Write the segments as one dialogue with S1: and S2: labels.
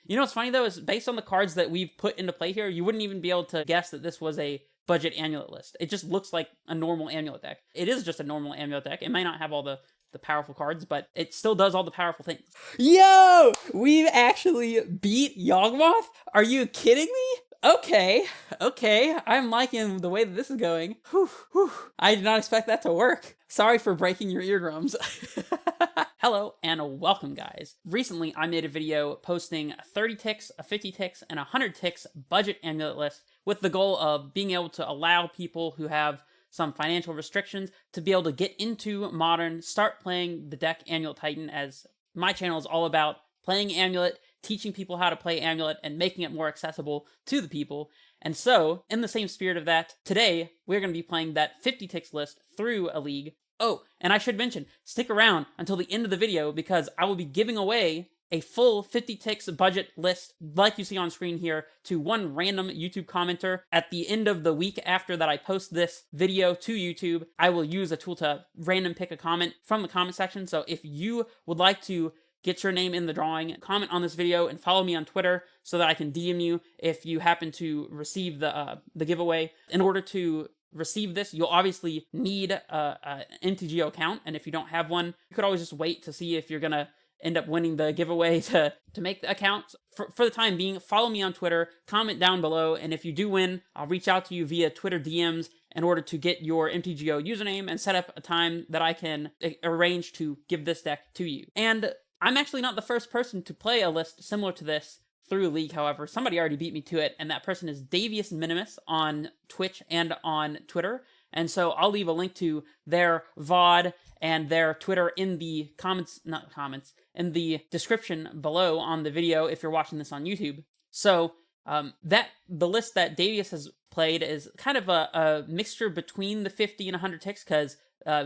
S1: You know what's funny though is based on the cards that we've put into play here, you wouldn't even be able to guess that this was a budget amulet list. It just looks like a normal amulet deck. It is just a normal amulet deck. It may not have all the powerful cards, but it still does all the powerful things. Yo! We've actually beat Yawgmoth? Are you kidding me? Okay, I'm liking the way that this is going. Whew. I did not expect that to work. Sorry for breaking your eardrums. Hello and welcome, guys. Recently, I made a video posting a 30 ticks, a 50 ticks, and a 100 ticks budget amulet list with the goal of being able to allow people who have some financial restrictions to be able to get into Modern, start playing the deck Amulettitan, as my channel is all about playing Amulet, teaching people how to play Amulet, and making it more accessible to the people. And so, in the same spirit of that, today, we're going to be playing that 50 ticks list through a league. Oh, and I should mention, stick around until the end of the video because I will be giving away a full 50 ticks budget list, like you see on screen here, to one random YouTube commenter. At the end of the week after that I post this video to YouTube, I will use a tool to random pick a comment from the comment section. So if you would like to get your name in the drawing, comment on this video and follow me on Twitter so that I can DM you if you happen to receive the giveaway. In order to receive this, you'll obviously need an MTGO account, and if you don't have one, you could always just wait to see if you're gonna end up winning the giveaway to make the account. For the time being, follow me on Twitter, comment down below, and if you do win, I'll reach out to you via Twitter DMs in order to get your MTGO username and set up a time that I can arrange to give this deck to you. And I'm actually not the first person to play a list similar to this through League, however. Somebody already beat me to it, and that person is Davius Minimus on Twitch and on Twitter. And so I'll leave a link to their VOD and their Twitter in the in the description below on the video if you're watching this on YouTube. So the list that Davius has played is kind of a mixture between the 50 and 100 ticks because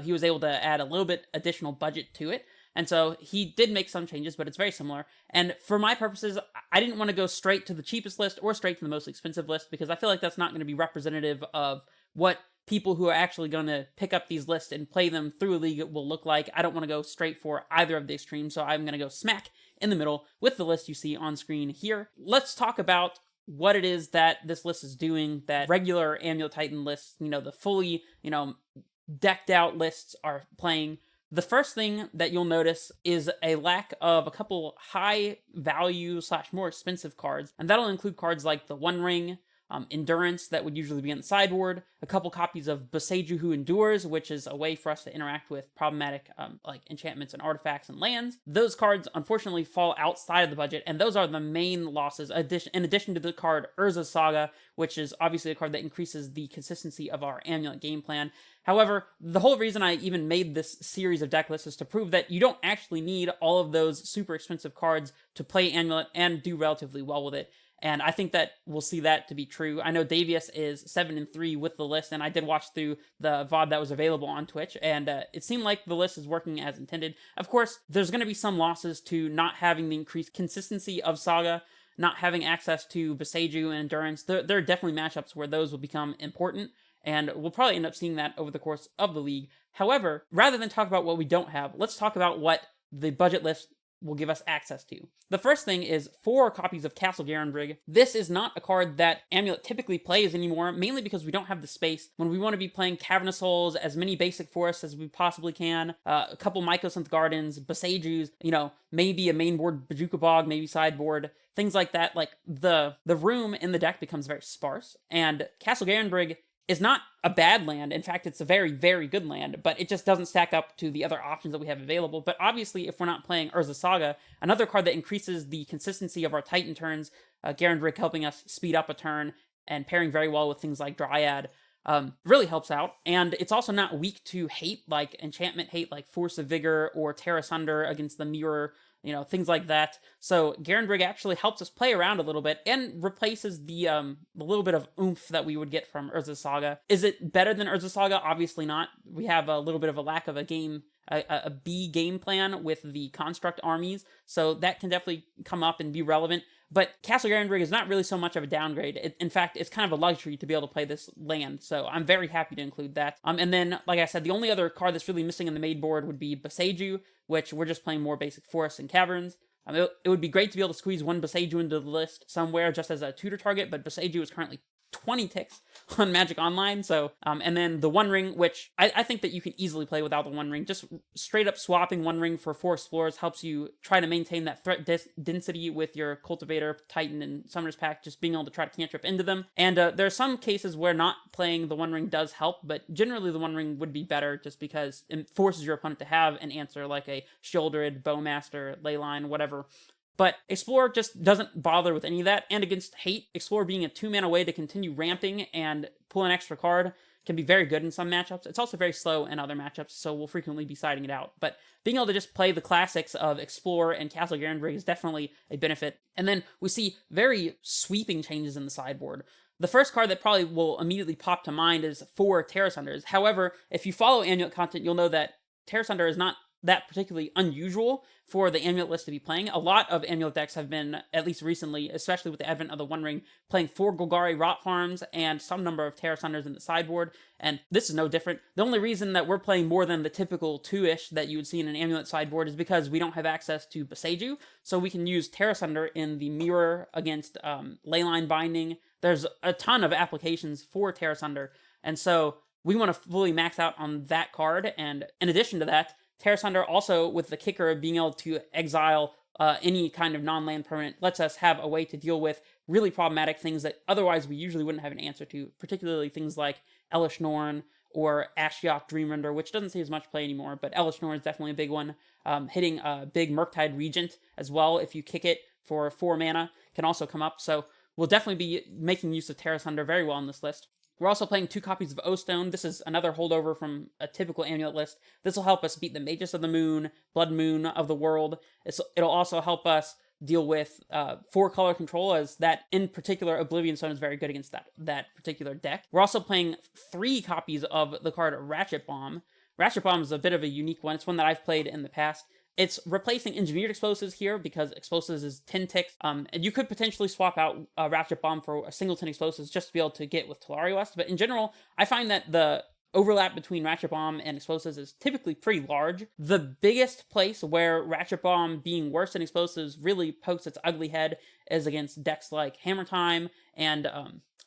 S1: he was able to add a little bit additional budget to it. And so he did make some changes, but it's very similar. And for my purposes, I didn't want to go straight to the cheapest list or straight to the most expensive list because I feel like that's not going to be representative of what people who are actually going to pick up these lists and play them through a league will look like. I don't want to go straight for either of the extremes, so I'm going to go smack in the middle with the list you see on screen here. Let's talk about what it is that this list is doing that regular Amulettitan lists, the fully, decked out lists are playing. The first thing that you'll notice is a lack of a couple high value / more expensive cards, and that'll include cards like the One Ring, Endurance that would usually be on the sideboard, a couple copies of Boseiju Who Endures, which is a way for us to interact with problematic like enchantments and artifacts and lands. Those cards unfortunately fall outside of the budget, and those are the main losses, in addition to the card Urza's Saga, which is obviously a card that increases the consistency of our Amulet game plan. However, the whole reason I even made this series of deck lists is to prove that you don't actually need all of those super expensive cards to play Amulet and do relatively well with it. And I think that we'll see that to be true. I know Davius is 7-3 with the list, and I did watch through the VOD that was available on Twitch, and it seemed like the list is working as intended. Of course, there's going to be some losses to not having the increased consistency of Saga, not having access to Boseiju and Endurance. There are definitely matchups where those will become important, and we'll probably end up seeing that over the course of the league. However, rather than talk about what we don't have, let's talk about what the budget list will give us access to. The first thing is 4 copies of Castle Garenbrig. This is not a card that Amulet typically plays anymore, mainly because we don't have the space. When we want to be playing Cavern of Souls, as many basic forests as we possibly can, a couple Mycosynth Gardens, Boseijus, maybe a mainboard Bajuka Bog, maybe sideboard, things like that, like the room in the deck becomes very sparse, and Castle Garenbrig is not a bad land. In fact, it's a very, very good land, but it just doesn't stack up to the other options that we have available. But obviously, if we're not playing Urza's Saga, another card that increases the consistency of our Titan turns, Garenbrig helping us speed up a turn and pairing very well with things like Dryad, really helps out. And it's also not weak to hate, like enchantment hate, like Force of Vigor or Terra Sunder against the Mirror, things like that. So Garenbrig actually helps us play around a little bit and replaces the little bit of oomph that we would get from Urza's Saga. Is it better than Urza's Saga? Obviously not. We have a little bit of a lack of a B game plan with the construct armies, so that can definitely come up and be relevant. But Castle Garenbrig is not really so much of a downgrade. In fact, it's kind of a luxury to be able to play this land, so I'm very happy to include that. And then, like I said, the only other card that's really missing in the main board would be Boseiju, which we're just playing more basic forests and caverns. It would be great to be able to squeeze one Boseiju into the list somewhere just as a tutor target, but Boseiju is currently 20 ticks on Magic Online. So, and then the One Ring, which I think that you can easily play without the One Ring. Just straight up swapping One Ring for 4 Explorers helps you try to maintain that threat density with your Cultivator, Titan, and Summoner's Pack, just being able to try to cantrip into them. And there are some cases where not playing the One Ring does help, but generally the One Ring would be better just because it forces your opponent to have an answer like a Sheoldred, Bowmaster, Leyline, whatever. But Explorer just doesn't bother with any of that, and against Hate, Explorer being a 2-mana way to continue ramping and pull an extra card can be very good in some matchups. It's also very slow in other matchups, so we'll frequently be siding it out. But being able to just play the classics of Explorer and Castle Garenbrig is definitely a benefit. And then we see very sweeping changes in the sideboard. The first card that probably will immediately pop to mind is 4 Terra Sunders. However, if you follow Amulet content, you'll know that Terra Sunder is not that particularly unusual for the Amulet list to be playing. A lot of Amulet decks have been, at least recently, especially with the advent of the One Ring, playing 4 Golgari Rot Farms and some number of Terra Sunders in the sideboard, and this is no different. The only reason that we're playing more than the typical 2-ish that you would see in an Amulet sideboard is because we don't have access to Boseiju, so we can use Terra Sunder in the mirror against Leyline Binding. There's a ton of applications for Terra Sunder, and so we want to fully max out on that card, and in addition to that, Terra Sunder also, with the kicker of being able to exile any kind of non-land permanent, lets us have a way to deal with really problematic things that otherwise we usually wouldn't have an answer to, particularly things like Elish Norn or Ashiok Dreamrender, which doesn't see as much play anymore, but Elish Norn is definitely a big one. Hitting a big Murktide Regent as well, if you kick it for 4 mana, can also come up, so we'll definitely be making use of Terra Sunder very well in this list. We're also playing 2 copies of O-Stone. This is another holdover from a typical Amulet list. This will help us beat the Magus of the Moon, Blood Moon of the World. It'll also help us deal with 4-color control, as that, in particular, Oblivion Stone is very good against that particular deck. We're also playing 3 copies of the card Ratchet Bomb. Ratchet Bomb is a bit of a unique one. It's one that I've played in the past. It's replacing Engineered Explosives here because Explosives is 10 ticks, and you could potentially swap out Ratchet Bomb for a singleton Explosives just to be able to get with Tolaria West, but in general, I find that the overlap between Ratchet Bomb and Explosives is typically pretty large. The biggest place where Ratchet Bomb being worse than Explosives really pokes its ugly head is against decks like Hammer Time and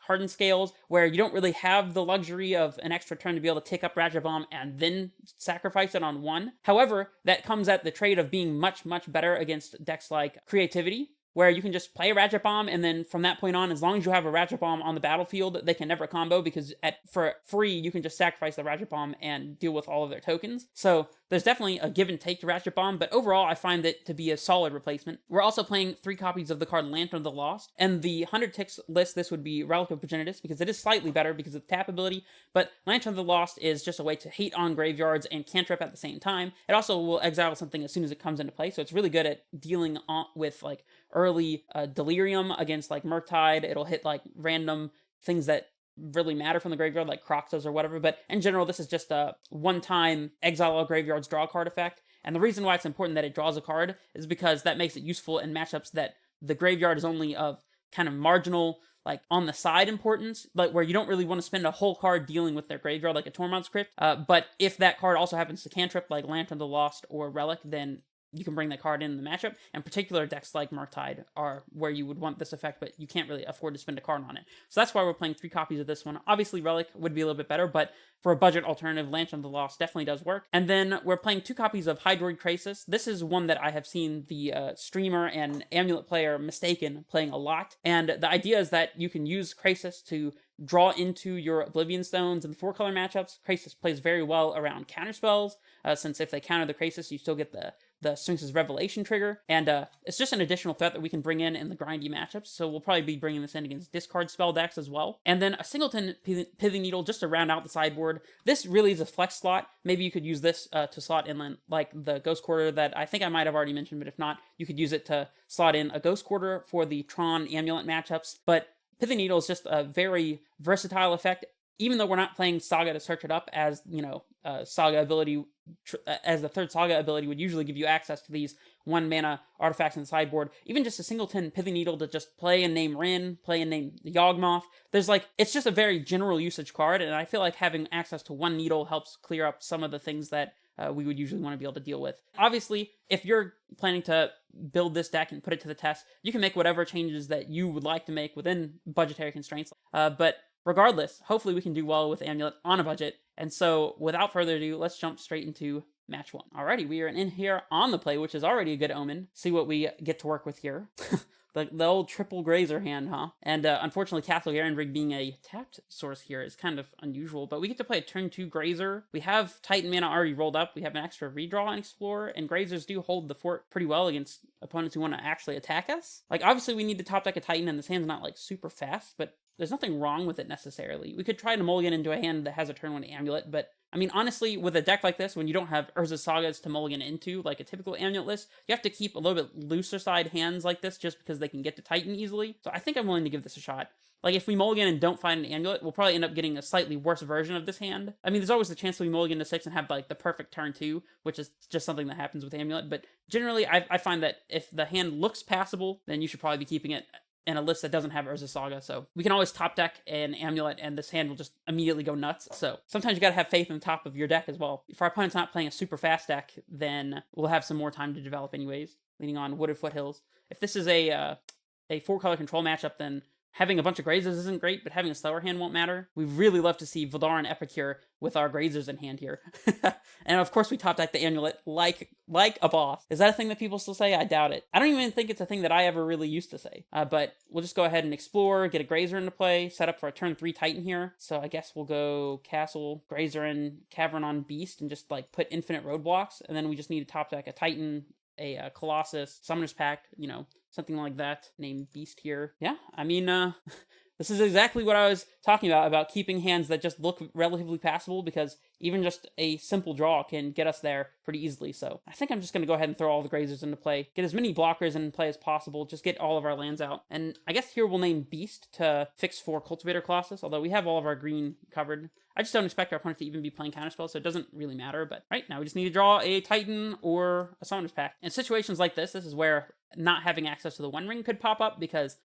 S1: Hardened Scales, where you don't really have the luxury of an extra turn to be able to tick up Ratchet Bomb and then sacrifice it on 1. However, that comes at the trade of being much, much better against decks like Creativity, where you can just play a Ratchet Bomb, and then from that point on, as long as you have a Ratchet Bomb on the battlefield, they can never combo, because for free, you can just sacrifice the Ratchet Bomb and deal with all of their tokens. So there's definitely a give and take to Ratchet Bomb, but overall, I find it to be a solid replacement. We're also playing 3 copies of the card Lantern of the Lost, and the 100 ticks list, this would be Relic of Progenitus, because it is slightly better because of the tap ability, but Lantern of the Lost is just a way to hate on graveyards and cantrip at the same time. It also will exile something as soon as it comes into play, so it's really good at dealing with, like, early Delirium against, like, Murktide. It'll hit, like, random things that really matter from the graveyard, like Croxos or whatever, but in general, this is just a one-time exile all graveyards, draw a card effect, and the reason why it's important that it draws a card is because that makes it useful in matchups that the graveyard is only of kind of marginal, like, on the side importance, but where you don't really want to spend a whole card dealing with their graveyard, like a Tormod's Crypt, but if that card also happens to cantrip, like Lantern of the Lost or Relic, then you can bring that card in the matchup, and particular decks like Murktide are where you would want this effect, but you can't really afford to spend a card on it. So that's why we're playing 3 copies of this one. Obviously, Relic would be a little bit better, but for a budget alternative, Lantern of the Lost definitely does work. And then we're playing 2 copies of Hydroid Krasis. This is one that I have seen the streamer and Amulet player Mistaken playing a lot, and the idea is that you can use Krasis to draw into your Oblivion Stones in the 4-color matchups. Krasis plays very well around counterspells, since if they counter the Krasis, you still get the Sphinx's Revelation trigger, and it's just an additional threat that we can bring in the grindy matchups, so we'll probably be bringing this in against discard spell decks as well. And then a singleton Pithing Needle just to round out the sideboard. This really is a flex slot. Maybe you could use this to slot in, like, the Ghost Quarter that I think I might have already mentioned, but if not, you could use it to slot in a Ghost Quarter for the Tron Amulet matchups. But Pithing Needle is just a very versatile effect, even though we're not playing Saga to search it up, as, you know, Saga ability, as the 3rd Saga ability would usually give you access to these 1-mana artifacts in the sideboard. Even just a singleton Pithing Needle to just play and name Rin, play and name Yawgmoth. There's, like, it's just a very general usage card, and I feel like having access to 1 needle helps clear up some of the things that we would usually want to be able to deal with. Obviously, if you're planning to build this deck and put it to the test, you can make whatever changes that you would like to make within budgetary constraints. But regardless, hopefully we can do well with Amulet on a budget. And so without further ado, let's jump straight into match one. Alrighty, we are in here on the play, which is already a good omen. See what we get to work with here. The old triple grazer hand, huh? And unfortunately, Castle Garenbrig being a tapped source here is kind of unusual, but we get to play a turn 2 grazer. We have Titan mana already rolled up. We have an extra redraw and explore, and grazers do hold the fort pretty well against opponents who want to actually attack us. Like, obviously we need to top deck a Titan, and this hand's not, like, super fast, but there's nothing wrong with it necessarily. We could try to mulligan into a hand that has a turn 1 Amulet, but I mean, honestly, with a deck like this, when you don't have Urza's Sagas to mulligan into, like a typical Amulet list, you have to keep a little bit looser side hands like this just because they can get to Titan easily. So I think I'm willing to give this a shot. Like, if we mulligan and don't find an Amulet, we'll probably end up getting a slightly worse version of this hand. I mean, there's always the chance that we mulligan to 6 and have, like, the perfect turn 2, which is just something that happens with Amulet. But generally, I find that if the hand looks passable, then you should probably be keeping it in a list that doesn't have Urza's Saga, so we can always top deck an Amulet, and this hand will just immediately go nuts. So sometimes you gotta have faith in the top of your deck as well. If our opponent's not playing a super fast deck, then we'll have some more time to develop anyways, leaning on Wooded Foothills. If this is a 4-color control matchup, then having a bunch of grazers isn't great, but having a slower hand won't matter. We'd really love to see Voldaren Epicure with our grazers in hand here. And of course we top deck the Amulet like a boss. Is that a thing that people still say? I doubt it. I don't even think it's a thing that I ever really used to say. But we'll just go ahead and explore, get a grazer into play, set up for a turn 3 Titan here. So I guess we'll go Castle, Grazer, and Cavern on Beast, and just like put infinite roadblocks, and then we just need to top deck a Titan, a Colossus, Summoner's Pact, you know, something like that, named Beast here. Yeah, I mean, this is exactly what I was talking about keeping hands that just look relatively passable, because even just a simple draw can get us there pretty easily. So I think I'm just going to go ahead and throw all the grazers into play, get as many blockers in play as possible, just get all of our lands out. And I guess here we'll name Beast to fix for Cultivator Colossus, although we have all of our green covered. I just don't expect our opponent to even be playing counterspell, so it doesn't really matter. But right now we just need to draw a Titan or a Summoner's Pact. In situations like this is where not having access to the One Ring could pop up, because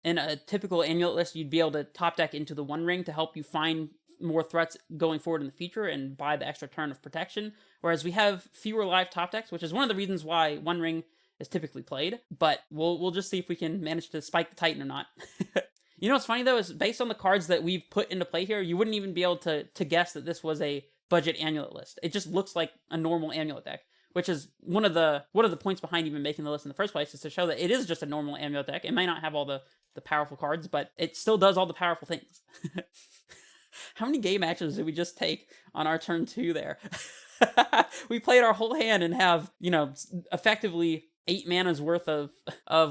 S1: in a typical Amulet list, you'd be able to top deck into the One Ring to help you find more threats going forward in the future and buy the extra turn of protection. Whereas we have fewer live top decks, which is one of the reasons why One Ring is typically played. But we'll just see if we can manage to spike the Titan or not. You know what's funny though, is based on the cards that we've put into play here, you wouldn't even be able to guess that this was a budget Amulet list. It just looks like a normal Amulet deck, which is one of the points behind even making the list in the first place, is to show that it is just a normal Amulet deck. It may not have all the powerful cards, but it still does all the powerful things. How many game matches did we just take on our turn 2 there? We played our whole hand and have, you know, effectively 8 mana's worth of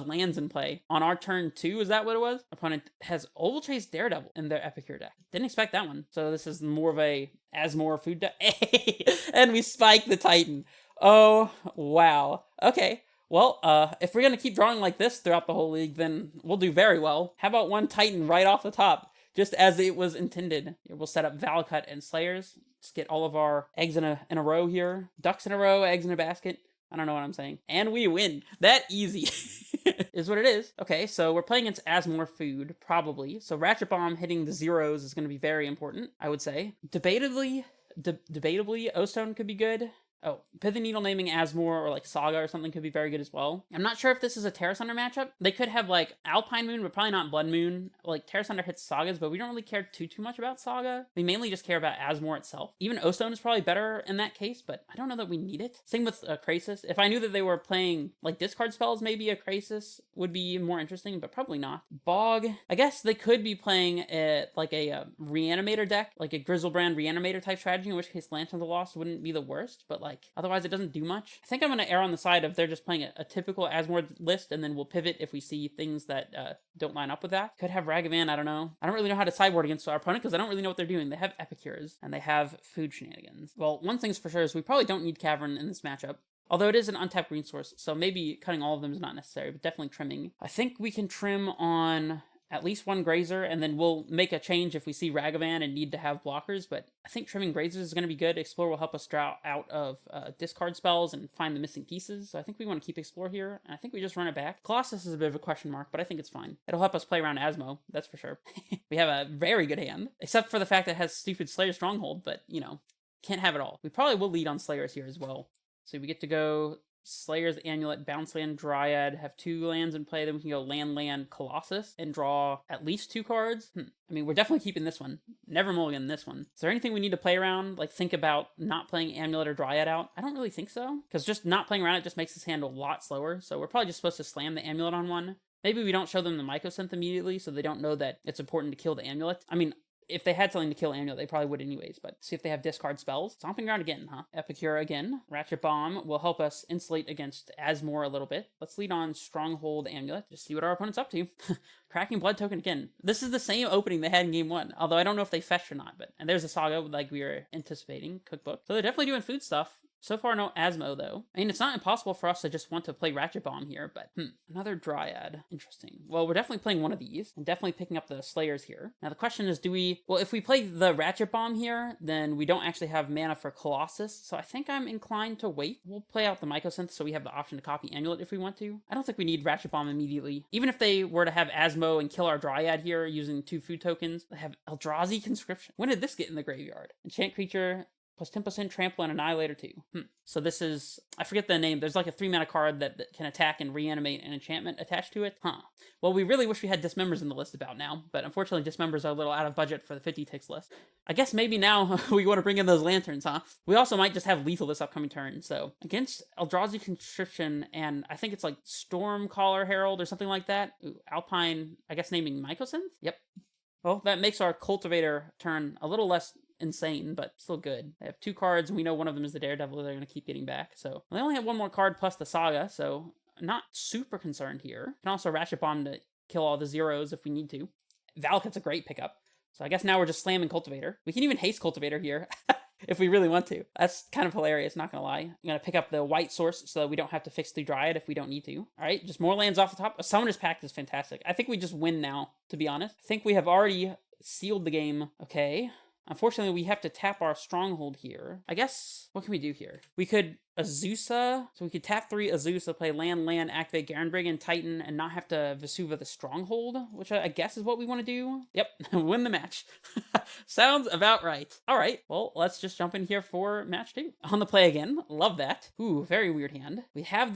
S1: lands in play. On our turn 2, is that what it was? Opponent has Ovalchase Daredevil in their Epicure deck. Didn't expect that one. So this is more of a Asmore food deck. And we spike the Titan. Oh, wow. Okay. Well, if we're going to keep drawing like this throughout the whole league, then we'll do very well. How about one Titan right off the top, just as it was intended? We'll set up Valakut and Slayers. Let's get all of our eggs in a row here. Ducks in a row, eggs in a basket. I don't know what I'm saying. And we win. That easy. Is what it is. Okay, so we're playing against Asmore food, probably. So Ratchet Bomb hitting the zeros is going to be very important, I would say. Debatably, O-Stone could be good. Oh, Pithing Needle naming Asmore or like Saga or something could be very good as well. I'm not sure if this is a Terra Sunder matchup. They could have like Alpine Moon, but probably not Blood Moon. Like Terra Sunder hits Sagas, but we don't really care too much about Saga. We mainly just care about Asmore itself. Even O-Stone is probably better in that case, but I don't know that we need it. Same with Krasis. If I knew that they were playing like discard spells, maybe a Krasis would be more interesting, but probably not. Bog. I guess they could be playing like a Reanimator deck, like a Grizzlebrand Reanimator type strategy, in which case Lantern of the Lost wouldn't be the worst, but like otherwise it doesn't do much. I think I'm going to err on the side of they're just playing a typical Asmore list, and then we'll pivot if we see things that don't line up with that. Could have Ragavan, I don't know. I don't really know how to sideboard against our opponent because I don't really know what they're doing. They have Epicures, and they have food shenanigans. Well, one thing's for sure is we probably don't need Cavern in this matchup. Although it is an untapped green source, so maybe cutting all of them is not necessary, but definitely trimming. I think we can trim on at least one Grazer, and then we'll make a change if we see Ragavan and need to have blockers, but I think trimming Grazers is going to be good. Explore will help us draw out of discard spells and find the missing pieces, so I think we want to keep Explore here, and I think we just run it back. Colossus is a bit of a question mark, but I think it's fine. It'll help us play around Asmo, that's for sure. We have a very good hand, except for the fact that it has stupid Slayer Stronghold, but, you know, can't have it all. We probably will lead on Slayers here as well. So we get to go Slayer's Amulet, Bounce Land, Dryad, have 2 lands in play. Then we can go Land, Colossus, and draw at least 2 cards. I mean, we're definitely keeping this one. Never mulligan this one. Is there anything we need to play around? Like, think about not playing Amulet or Dryad out? I don't really think so. Because just not playing around it just makes this hand a lot slower. So we're probably just supposed to slam the Amulet on one. Maybe we don't show them the Mycosynth immediately, so they don't know that it's important to kill the Amulet. I mean, if they had something to kill Amulet, they probably would anyways, but see if they have discard spells. Stomping Ground again, huh? Epicure again. Ratchet Bomb will help us insulate against Asmore a little bit. Let's lead on Stronghold Amulet. Just see what our opponent's up to. Cracking Blood Token again. This is the same opening they had in game 1, although I don't know if they fetched or not, but and there's a Saga like we were anticipating, Cookbook. So they're definitely doing food stuff. So far, no Asmo, though. I mean, it's not impossible for us to just want to play Ratchet Bomb here, but another Dryad. Interesting. Well, we're definitely playing one of these, and definitely picking up the Slayers here. Now, the question is, well, if we play the Ratchet Bomb here, then we don't actually have mana for Colossus, so I think I'm inclined to wait. We'll play out the Mycosynth so we have the option to copy Amulet if we want to. I don't think we need Ratchet Bomb immediately. Even if they were to have Asmo and kill our Dryad here using 2 food tokens, they have Eldrazi Conscription. When did this get in the graveyard? Enchant creature, plus 10% trample and Annihilator 2. So this is, I forget the name, there's like a 3-mana card that can attack and reanimate an enchantment attached to it. Well, we really wish we had Dismembers in the list about now, but unfortunately Dismembers are a little out of budget for the 50 ticks list. I guess maybe now we want to bring in those lanterns, huh? We also might just have lethal this upcoming turn, so against Eldrazi Conscription, and I think it's like Stormcaller Herald or something like that. Ooh, Alpine, I guess naming Mycosynth? Yep. Well, that makes our Cultivator turn a little less insane, but still good. They have 2 cards, and we know one of them is the Daredevil they're going to keep getting back. So they only have 1 more card plus the Saga, so not super concerned here. Can also Ratchet Bomb to kill all the zeros if we need to. Valakut's a great pickup. So I guess now we're just slamming Cultivator. We can even haste Cultivator here if we really want to. That's kind of hilarious, not gonna lie. I'm gonna pick up the white source so that we don't have to fix the Dryad if we don't need to. All right, just more lands off the top. A Summoner's Pact is fantastic. I think we just win now, to be honest. I think we have already sealed the game. Okay. Unfortunately, we have to tap our Stronghold here. I guess, what can we do here? We could Azusa, so we could tap 3 Azusa, play land, activate Garenbrigand, Titan, and not have to Vesuva the Stronghold, which I guess is what we want to do. Yep, win the match. Sounds about right. All right, well, let's just jump in here for match 2. On the play again, love that. Ooh, very weird hand. We have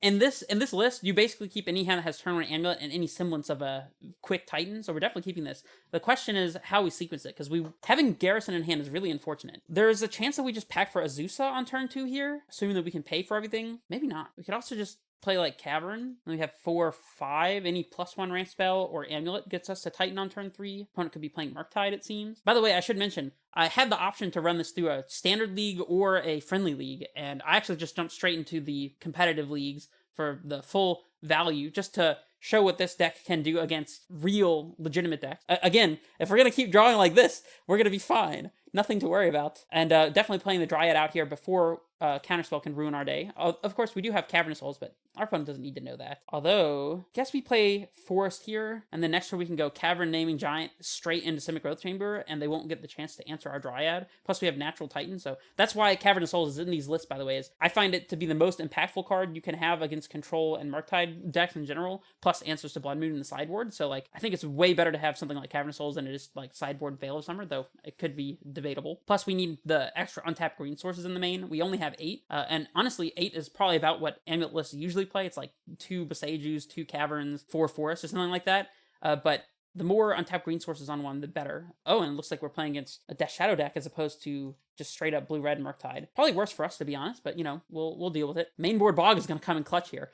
S1: in this list, you basically keep any hand that has turn 1 Amulet and any semblance of a quick Titan, so we're definitely keeping this. The question is how we sequence it, because having Garrison in hand is really unfortunate. There's a chance that we just pack for Azusa on turn 2 here, assuming that we can pay for everything. Maybe not. We could also just play like Cavern, and we have 4 or 5. Any +1 ramp spell or Amulet gets us to Titan on turn 3. Opponent could be playing Murktide, it seems. By the way, I should mention, I had the option to run this through a standard league or a friendly league, and I actually just jumped straight into the competitive leagues for the full value, just to show what this deck can do against real, legitimate decks. Again, if we're going to keep drawing like this, we're going to be fine. Nothing to worry about. And definitely playing the Dryad out here before Counterspell can ruin our day. Of course, we do have Cavernous Souls, but our opponent doesn't need to know that. Although, guess we play Forest here, and then next turn we can go Cavern Naming Giant straight into Simic Growth Chamber, and they won't get the chance to answer our Dryad. Plus, we have Natural Titan, so that's why Cavernous Souls is in these lists, by the way. Is I find it to be the most impactful card you can have against Control and Murktide decks in general, plus answers to Blood Moon in the sideboard. So, like, I think it's way better to have something like Cavernous Souls than it is like sideboard Veil of Summer, though it could be debatable. Plus, we need the extra untapped green sources in the main. We only have 8, and honestly, 8 is probably about what Amulet lists usually play. It's like 2 Besajus, 2 Caverns, 4 Forests, or something like that. But the more untapped green sources on one, the better. Oh, and it looks like we're playing against a Death Shadow deck as opposed to just straight up blue-red Murktide. Probably worse for us, to be honest, but, you know, we'll deal with it. Mainboard Bog is going to come in clutch here.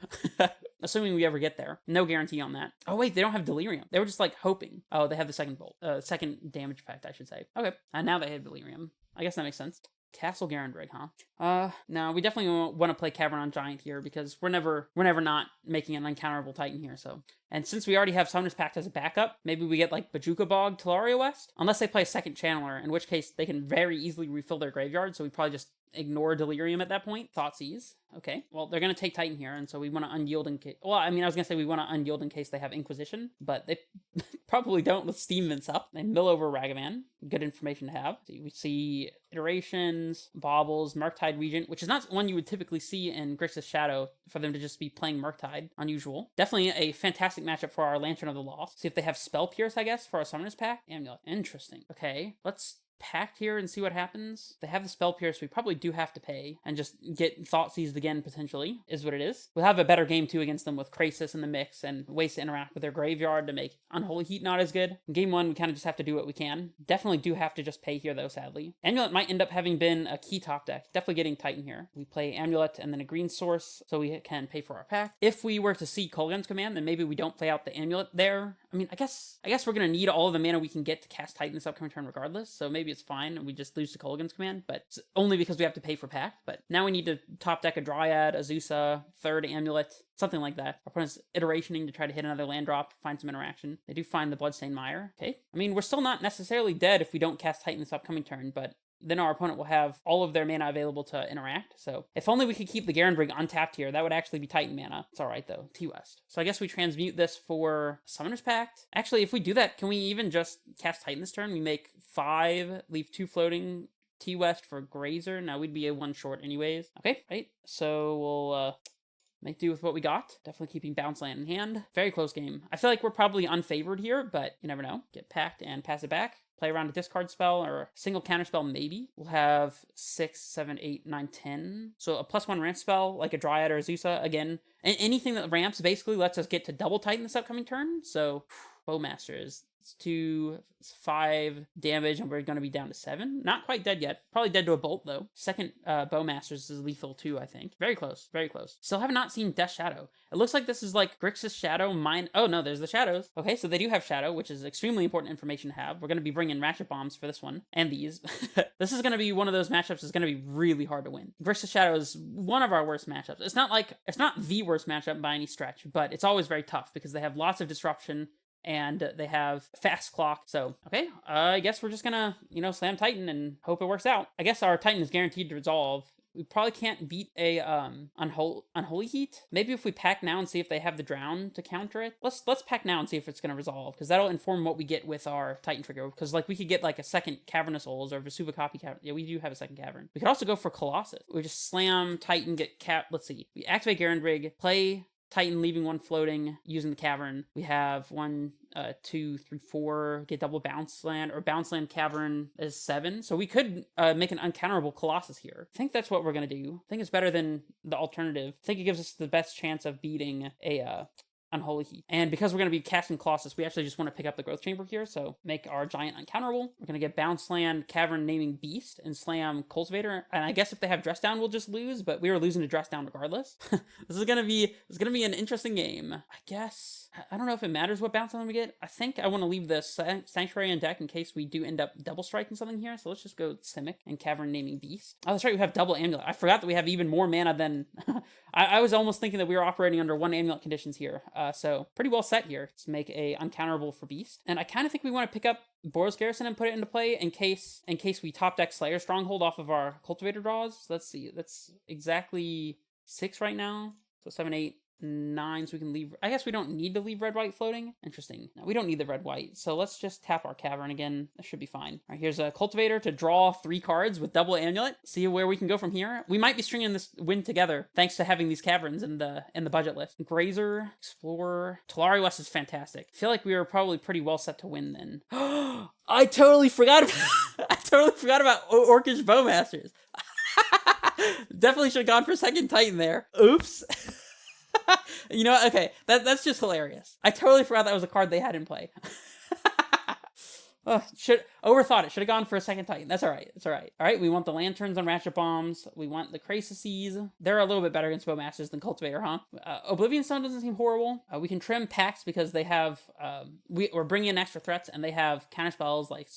S1: Assuming we ever get there. No guarantee on that. Oh, wait, they don't have Delirium. They were just, like, hoping. Oh, they have the second bolt. Second damage effect, I should say. Okay, and now they have Delirium. I guess that makes sense. Castle Garenbrig, huh? No, we definitely want to play Cavern on Giant here because we're never not making an uncounterable Titan here, so. And since we already have Summoner's Pact as a backup, maybe we get like Bajuka Bog, Talaria West? Unless they play a second Channeler, in which case they can very easily refill their graveyard, so we probably just ignore Delirium at that point. Thoughtseize. Okay, well, they're going to take Titan here, and so we want to unyield in case... Well, I mean, I was going to say we want to unyield in case they have Inquisition, but they probably don't with Steam Mints up. They mill over Ragavan. Good information to have. So we see Iterations, Baubles, Murktide Regent, which is not one you would typically see in Grixis Shadow for them to just be playing Murktide. Unusual. Definitely a fantastic matchup for our Lantern of the Lost. See if they have Spell Pierce, I guess, for our Summoner's Pact. Amulet. Interesting. Okay, let's Pact here and see what happens. They have the Spell Pierce. We probably do have to pay and just get Thought Seized again, potentially, is what it is. We'll have a better game, too, against them with Krasis in the mix and ways to interact with their graveyard to make Unholy Heat not as good. In game 1, we kind of just have to do what we can. Definitely do have to just pay here, though, sadly. Amulet might end up having been a key top deck. Definitely getting Titan here. We play Amulet and then a green source, so we can pay for our Pact. If we were to see Kolaghan's Command, then maybe we don't play out the Amulet there. I mean, I guess we're going to need all of the mana we can get to cast Titan this upcoming turn regardless, so maybe it's fine and we just lose to Kolaghan's Command, but it's only because we have to pay for Pact. But now we need to top deck a Dryad, Azusa, third Amulet, something like that. Our opponent's iterationing to try to hit another land drop, find some interaction. They do find the Bloodstained Mire. Okay. I mean, we're still not necessarily dead if we don't cast Titan this upcoming turn, but then our opponent will have all of their mana available to interact. So if only we could keep the Garenbrig untapped here, that would actually be Titan mana. It's all right, though. T-West. So I guess we transmute this for Summoner's Pact. Actually, if we do that, can we even just cast Titan this turn? We make 5, leave 2 floating, T-West for Grazer. Now we'd be a 1 short anyways. Okay, right. So we'll make do with what we got. Definitely keeping Bounce Land in hand. Very close game. I feel like we're probably unfavored here, but you never know. Get Pact and pass it back. Play around a discard spell or a single counter spell, maybe. We'll have 6, 7, 8, 9, 10. So a +1 ramp spell, like a Dryad or a Azusa, again. And anything that ramps basically lets us get to double Titan this upcoming turn. So, Bowmasters. It's 2, 5 damage, and we're going to be down to 7. Not quite dead yet. Probably dead to a bolt, though. Second Bowmasters is lethal, too, I think. Very close. Very close. Still have not seen Death Shadow. It looks like this is like Grixis Shadow, Oh, no, there's the Shadows. Okay, so they do have Shadow, which is extremely important information to have. We're going to be bringing Ratchet Bombs for this one, and these. This is going to be one of those matchups that's going to be really hard to win. Grixis Shadow is one of our worst matchups. It's not the worst matchup by any stretch, but it's always very tough because they have lots of disruption, and they have fast clock. So, okay, I guess we're just gonna, slam Titan and hope it works out. I guess our Titan is guaranteed to resolve. We probably can't beat a Unholy Heat. Maybe if we pack now and see if they have the Drown to counter it. Let's pack now and see if it's gonna resolve, because that'll inform what we get with our Titan trigger. Because we could get like a second Cavernous Souls or Vesuva Copy Cavern. Yeah, we do have a second Cavern. We could also go for Colossus. We just slam Titan, get Let's see. We activate Garenbrig, play Titan, leaving 1 floating, using the Cavern. We have 1, 2, 3, 4, get double Bounce Land, or Bounce Land Cavern is 7. So we could make an uncounterable Colossus here. I think that's what we're going to do. I think it's better than the alternative. I think it gives us the best chance of beating a Unholy Heat. And because we're going to be casting Colossus, we actually just want to pick up the Growth Chamber here, so make our Giant uncounterable. We're going to get Bounce Land, Cavern, naming Beast, and slam Cultivator. And I guess if they have Dress Down, we'll just lose, but we were losing to Dress Down regardless. This is going to be an interesting game. I guess, I don't know if it matters what Bounce Land we get. I think I want to leave the Sanctuary on deck in case we do end up double striking something here, so let's just go Simic and Cavern, naming Beast. Oh, that's right, we have double Amulet. I forgot that we have even more mana than... I was almost thinking that we were operating under 1 Amulet conditions here. So pretty well set here to make a uncounterable for Beast. And I kind of think we want to pick up Boros Garrison and put it into play in case we top deck Slayer Stronghold off of our Cultivator draws. So let's see. That's exactly 6 right now. So 7, 8, 9, so we can leave... I guess we don't need to leave red-white floating. Interesting. No, we don't need the red-white, so let's just tap our Cavern again. That should be fine. All right, here's a Cultivator to draw 3 cards with double Amulet. See where we can go from here. We might be stringing this win together, thanks to having these Caverns in the budget list. Grazer, Explorer, Talari West is fantastic. I feel like we were probably pretty well set to win then. I totally forgot about Orcish Bowmasters. Definitely should have gone for second Titan there. Oops. You know what? Okay, that's just hilarious. I totally forgot that was a card they had in play. Overthought it. Should have gone for a second Titan. That's all right. It's all right. All right, we want the Lanterns on Ratchet Bombs. We want the Crasises. They're a little bit better against Bowmasters than Cultivator, huh? Oblivion Stone doesn't seem horrible. We can trim packs because they have... we're bringing in extra threats, and they have counter spells like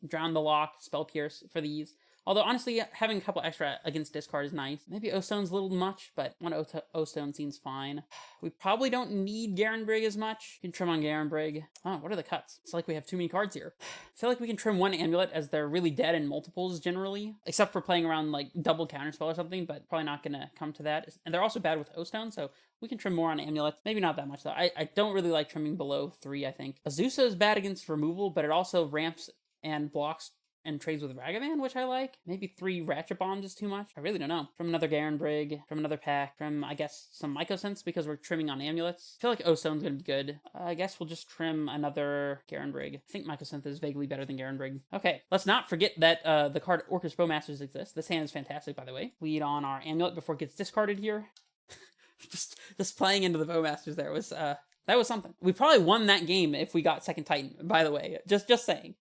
S1: Drown the Lock, Spell Pierce for these. Although, honestly, having a couple extra against discard is nice. Maybe O-Stone's a little much, but 1 O-Stone seems fine. We probably don't need Garenbrig as much. You can trim on Garenbrig. Oh, what are the cuts? It's like we have too many cards here. I feel like we can trim 1 Amulet as they're really dead in multiples generally. Except for playing around like double counterspell or something, but probably not going to come to that. And they're also bad with O-Stone, so we can trim more on Amulet. Maybe not that much, though. I don't really like trimming below 3, I think. Azusa is bad against removal, but it also ramps and blocks and trades with Ragavan, which I like. Maybe 3 Ratchet Bombs is too much. I really don't know. From another Garen Brig, from another pack, from, I guess, some Mycosynths because we're trimming on amulets. I feel like O-Stone's gonna be good. I guess we'll just trim another Garen Brig. I think Mycosynth is vaguely better than Garen Brig. Okay, let's not forget that the card Orcus Bowmasters exists. This hand is fantastic, by the way. Lead on our amulet before it gets discarded here. just playing into the Bowmasters there was that was something. We probably won that game if we got second Titan, by the way. Just saying.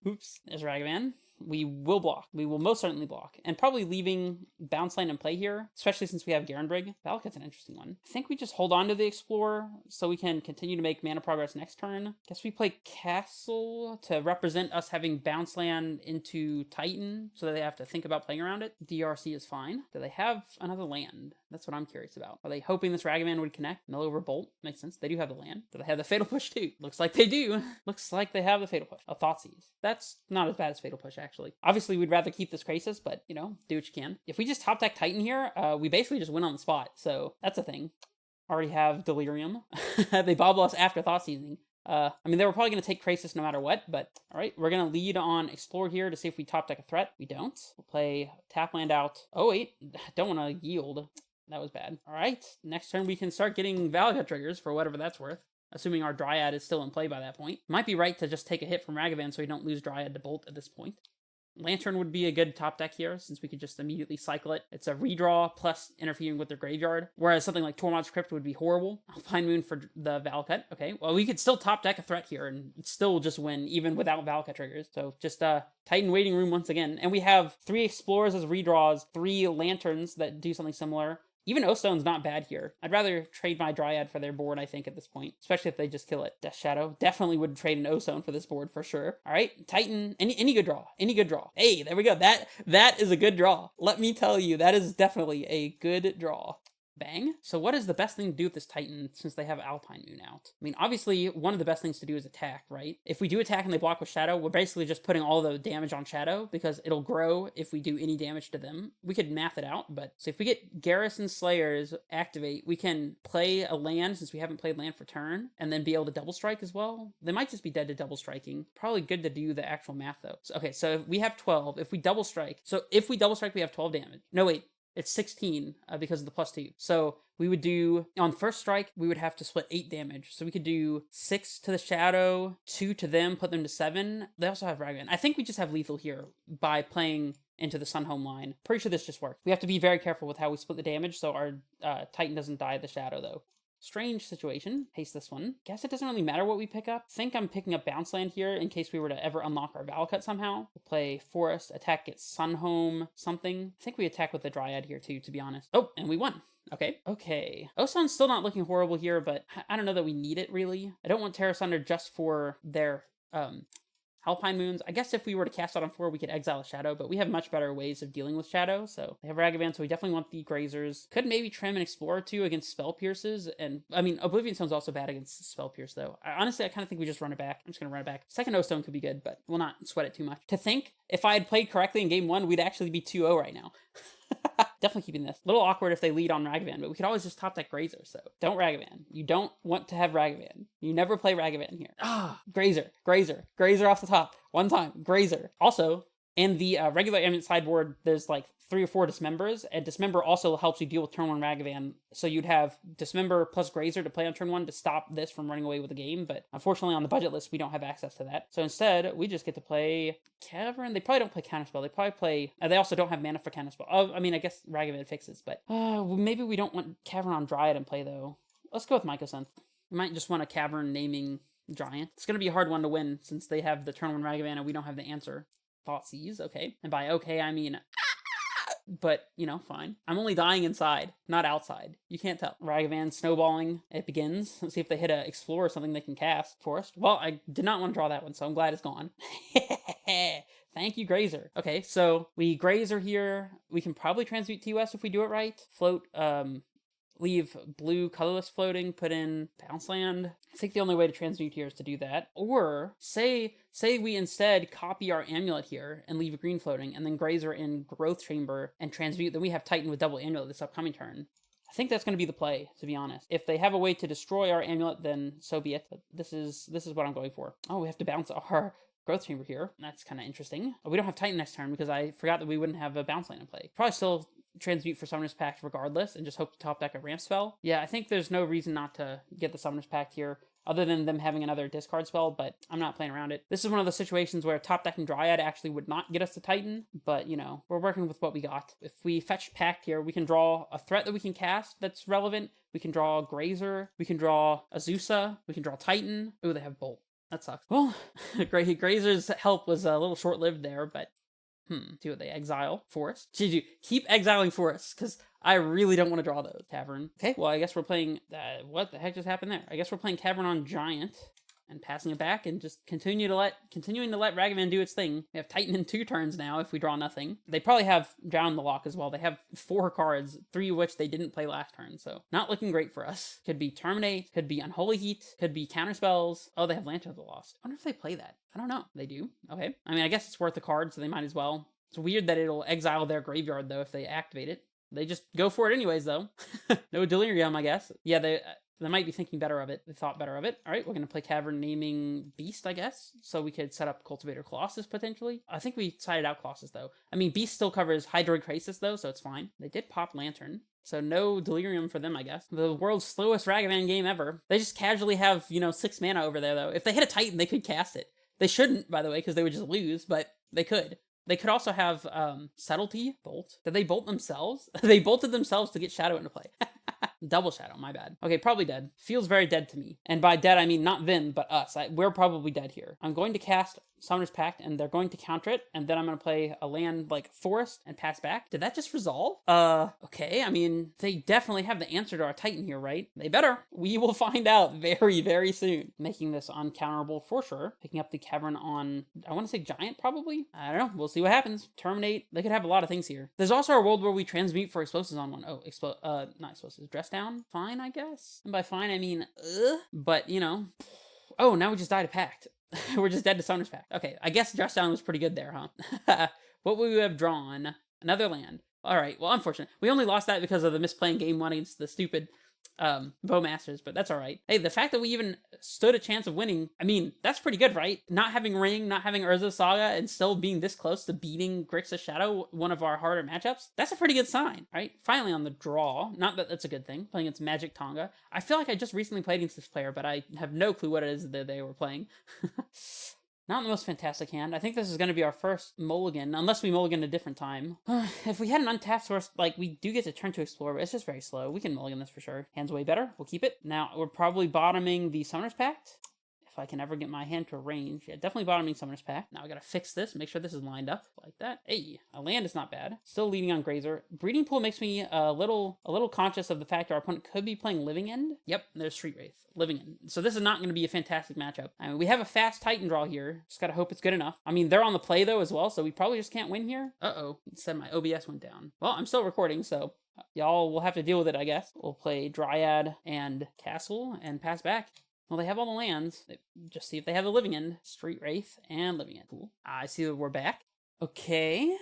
S1: Oops. There's Ragavan. We will block. We will most certainly block. And probably leaving Bounce Land in play here, especially since we have Garen Brig. Valakut's an interesting one. I think we just hold on to the Explorer so we can continue to make mana progress next turn. Guess we play Castle to represent us having Bounce Land into Titan so that they have to think about playing around it. DRC is fine. Do they have another land? That's what I'm curious about. Are they hoping this Ragavan would connect? Mill over Bolt? Makes sense. They do have the land. Do they have the Fatal Push too? Looks like they do. Looks like they have the Fatal Push. A Thoughtseize. That's not as bad as Fatal Push, actually. Obviously, we'd rather keep this Krasis, but, you know, do what you can. If we just top deck Titan here, we basically just win on the spot, so that's a thing. Already have Delirium. They bobble us after Thoughtseizing. I mean, they were probably going to take Krasis no matter what, but all right, we're going to lead on Explore here to see if we top deck a threat. We don't. We'll play tap land out. Oh, wait. Don't want to yield. That was bad. All right, next turn we can start getting Valakut triggers for whatever that's worth. Assuming our Dryad is still in play by that point. Might be right to just take a hit from Ragavan so we don't lose Dryad to Bolt at this point. Lantern would be a good top deck here, since we could just immediately cycle it. It's a redraw plus interfering with their graveyard, whereas something like Tormod's Crypt would be horrible. Alpine Moon for the Valakut. Okay, well, we could still top deck a threat here and still just win, even without Valakut triggers. So just Titan Waiting Room once again. And we have 3 Explorers as redraws, 3 Lanterns that do something similar. Even O-Stone's not bad here. I'd rather trade my Dryad for their board, I think, at this point. Especially if they just kill it. Death Shadow. Definitely would trade an O-Stone for this board, for sure. Alright, Titan. Any good draw. Any good draw. Hey, there we go. That is a good draw. Let me tell you, that is definitely a good draw. Bang. So what is the best thing to do with this Titan since they have Alpine Moon out? I mean, obviously, one of the best things to do is attack, right? If we do attack and they block with Shadow, we're basically just putting all the damage on Shadow because it'll grow if we do any damage to them. We could math it out, but so if we get Garrison Slayers activate, we can play a land since we haven't played land for turn and then be able to double strike as well. They might just be dead to double striking. Probably good to do the actual math though. So, okay, so if we have 12. If we double strike, we have 12 damage. No, wait. It's 16 because of the +2. So we would do, on first strike, we would have to split 8 damage. So we could do 6 to the Shadow, 2 to them, put them to 7. They also have Ragavan. I think we just have lethal here by playing into the Sunhome line. Pretty sure this just works. We have to be very careful with how we split the damage so our Titan doesn't die at the Shadow, though. Strange situation. Paste this one. Guess it doesn't really matter what we pick up. Think I'm picking up Bounce Land here in case we were to ever unlock our Valakut somehow. We'll play Forest, attack, get Sunhome, something. I think we attack with the Dryad here too, to be honest. Oh, and we won. Okay. O-Stone's still not looking horrible here, but I don't know that we need it really. I don't want Terra Sunder just for their Alpine Moons. I guess if we were to cast out on 4, we could exile a Shadow, but we have much better ways of dealing with Shadow, so they have Ragavan, so we definitely want the Grazers. Could maybe trim an Explorer too against Spell Pierces, and, I mean, Oblivion Stone's also bad against Spell Pierce, though. Honestly, I kind of think we just run it back. I'm just gonna run it back. Second O-Stone could be good, but we'll not sweat it too much. To think, if I had played correctly in Game 1, we'd actually be 2-0 right now. Definitely keeping this. A little awkward if they lead on Ragavan, but we could always just top deck Grazer, so don't Ragavan. You don't want to have Ragavan. You never play Ragavan here. Grazer off the top. One time, Grazer. Also, in the regular Amulet sideboard, there's like 3 or 4 Dismembers, and Dismember also helps you deal with turn 1 Ragavan, so you'd have Dismember plus Grazer to play on turn 1 to stop this from running away with the game, but unfortunately on the budget list, we don't have access to that. So instead, we just get to play Cavern. They probably don't play Counterspell. They probably play... they also don't have mana for Counterspell. I mean, I guess Ragavan fixes, but maybe we don't want Cavern on Dryad in play, though. Let's go with Mycosynth. We might just want a Cavern naming Giant. It's going to be a hard one to win, since they have the turn 1 Ragavan and we don't have the answer. Thoughtseize, okay. And by okay, I mean... but, you know, fine. I'm only dying inside, not outside. You can't tell. Ragavan snowballing. It begins. Let's see if they hit a Explorer or something they can cast. Forest. Well, I did not want to draw that one, so I'm glad it's gone. Thank you, Grazer. Okay, so we Grazer here. We can probably transmute TOS if we do it right. Float, leave blue colorless floating, put in Bounce Land. I think the only way to transmute here is to do that. Or say we instead copy our Amulet here and leave a green floating, and then Grazer in Growth Chamber and transmute. Then we have Titan with double Amulet this upcoming turn. I think that's going to be the play, to be honest. If they have a way to destroy our Amulet, then so be it. But this is what I'm going for. Oh, we have to bounce our growth chamber here. That's kind of interesting. We don't have Titan next turn because I forgot that we wouldn't have a bounce land in play. Probably still transmute for Summoner's Pact regardless and just hope to top deck a ramp spell. Yeah, I think there's no reason not to get the Summoner's Pact here, other than them having another discard spell, but I'm not playing around it. This is one of the situations where top decking Dryad actually would not get us to Titan, but, you know, we're working with what we got. If we fetch Pact here, we can draw a threat that we can cast that's relevant. We can draw Grazer, we can draw Azusa, we can draw Titan. Ooh, they have Bolt. That sucks. Well, Grazer's help was a little short-lived there, but see what they exile. Forest. Gigi, keep exiling forests, because I really don't want to draw those. Cavern. Okay, well, I guess we're playing... what the heck just happened there? I guess we're playing Cavern on Giant and passing it back and just continuing to let Ragavan do its thing. We have Titan in 2 turns now if we draw nothing. They probably have Drown the Lock as well. They have 4 cards, 3 of which they didn't play last turn, so not looking great for us. Could be Terminate, could be Unholy Heat, could be Counterspells. Oh, they have Lantern of the Lost. I wonder if they play that. I don't know. They do. Okay. I mean, I guess it's worth the card, so they might as well. It's weird that it'll exile their graveyard, though, if they activate it. They just go for it anyways, though. No Delirium, I guess. Yeah, they might be thinking better of it. They thought better of it. All right, we're going to play Cavern Naming Beast, I guess. So we could set up Cultivator Colossus, potentially. I think we sided out Colossus, though. I mean, Beast still covers Hydroid Crisis, though, so it's fine. They did pop Lantern. So no Delirium for them, I guess. The world's slowest Ragavan game ever. They just casually have, 6 mana over there, though. If they hit a Titan, they could cast it. They shouldn't, by the way, because they would just lose, but they could. They could also have Subtlety, Bolt. Did they bolt themselves? They bolted themselves to get Shadow into play. Double Shadow, my bad. Okay, probably dead. Feels very dead to me. And by dead, I mean not them, but us. We're probably dead here. I'm going to cast Summoner's Pact, and they're going to counter it, and then I'm going to play a land like Forest and pass back. Did that just resolve? Okay, I mean, they definitely have the answer to our Titan here, right? They better. We will find out very, very soon. Making this uncounterable for sure. Picking up the Cavern on, I want to say Giant, probably? I don't know. We'll see what happens. Terminate. They could have a lot of things here. There's also a world where we transmute for Explosives on one. Oh, not Explosives. Dress down? Fine, I guess. And by fine, I mean, but, oh, now we just died a Pact. We're just dead to Summoner's Pact. Okay, I guess Dress Down was pretty good there, huh? What would we have drawn? Another land. Alright, well, unfortunate. We only lost that because of the misplaying game 1 against the stupid Bowmasters, but that's alright. Hey, the fact that we even stood a chance of winning, I mean, that's pretty good, right? Not having Ring, not having Urza Saga, and still being this close to beating Grixis Shadow, one of our harder matchups, that's a pretty good sign, right? Finally on the draw. Not that that's a good thing, playing against Magic Tonga. I feel like I just recently played against this player, but I have no clue what it is that they were playing. Not the most fantastic hand. I think this is going to be our first mulligan, unless we mulligan a different time. If we had an untapped source, we do get to turn to explore, but it's just very slow. We can mulligan this for sure. Hand's way better. We'll keep it. Now, we're probably bottoming the Summoner's Pact. If I can ever get my hand to range. Yeah, definitely bottoming Summoner's Pact. Now I gotta fix this, make sure this is lined up like that. Hey, a land is not bad. Still leading on Grazer. Breeding Pool makes me a little conscious of the fact our opponent could be playing Living End. Yep, there's Street Wraith. Living End. So this is not going to be a fantastic matchup. I mean, we have a fast Titan draw here. Just gotta hope it's good enough. I mean, they're on the play though as well, so we probably just can't win here. Uh-oh, it said my OBS went down. Well, I'm still recording, so y'all will have to deal with it, I guess. We'll play Dryad and Castle and pass back. Well, they have all the lands. Just see if they have the Living End. Street Wraith and Living End. Cool. I see that we're back. Okay. Let's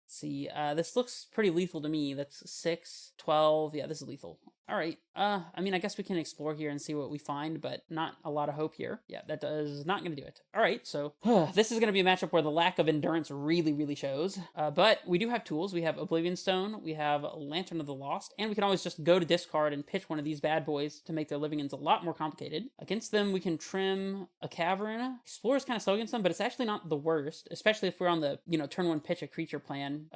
S1: see. This looks pretty lethal to me. That's 6, 12. Yeah, this is lethal. All right. I mean, I guess we can explore here and see what we find, but not a lot of hope here. Yeah, that is not going to do it. All right, so this is going to be a matchup where the lack of endurance really, really shows. But we do have tools. We have Oblivion Stone, we have Lantern of the Lost, and we can always just go to discard and pitch one of these bad boys to make their living ends a lot more complicated. Against them, we can trim a Cavern. Explorer is kind of slow against them, but it's actually not the worst, especially if we're on the, turn 1 pitch a creature plan.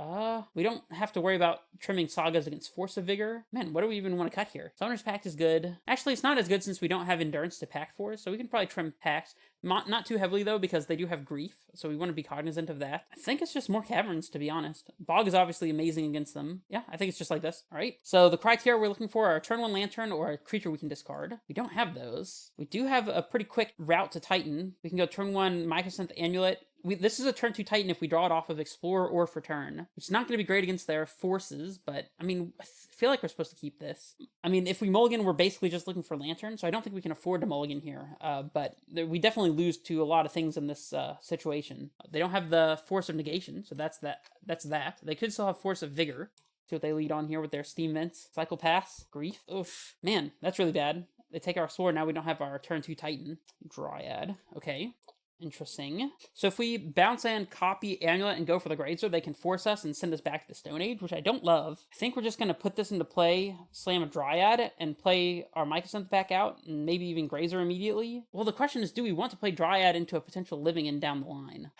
S1: We don't have to worry about trimming Sagas against Force of Vigor. Man, what do we even want to cut here? Summoner's Pact is good. Actually, it's not as good since we don't have Endurance to pack for, so we can probably trim packs. Not too heavily, though, because they do have Grief, so we want to be cognizant of that. I think it's just more Caverns, to be honest. Bog is obviously amazing against them. Yeah, I think it's just like this. All right, so the criteria we're looking for are a turn 1 Lantern or a creature we can discard. We don't have those. We do have a pretty quick route to Titan. We can go turn 1 Mycosynth Amulet. This is a turn 2 Titan if we draw it off of Explorer or for turn. It's not going to be great against their forces, but, I mean, I feel like we're supposed to keep this. I mean, if we mulligan, we're basically just looking for Lantern, so I don't think we can afford to mulligan here. But we definitely lose to a lot of things in this situation. They don't have the Force of Negation, so that's that. They could still have Force of Vigor. See what they lead on here with their Steam Vents. Cycle Pass. Grief. Oof. Man, that's really bad. They take our sword, now we don't have our turn 2 Titan. Dryad. Okay. Interesting. So if we bounce and copy Amulet and go for the Grazer, they can force us and send us back to the Stone Age, which I don't love. I think we're just going to put this into play, slam a Dryad, and play our Mycosynth back out, and maybe even Grazer immediately. Well, the question is, do we want to play Dryad into a potential living in down the line?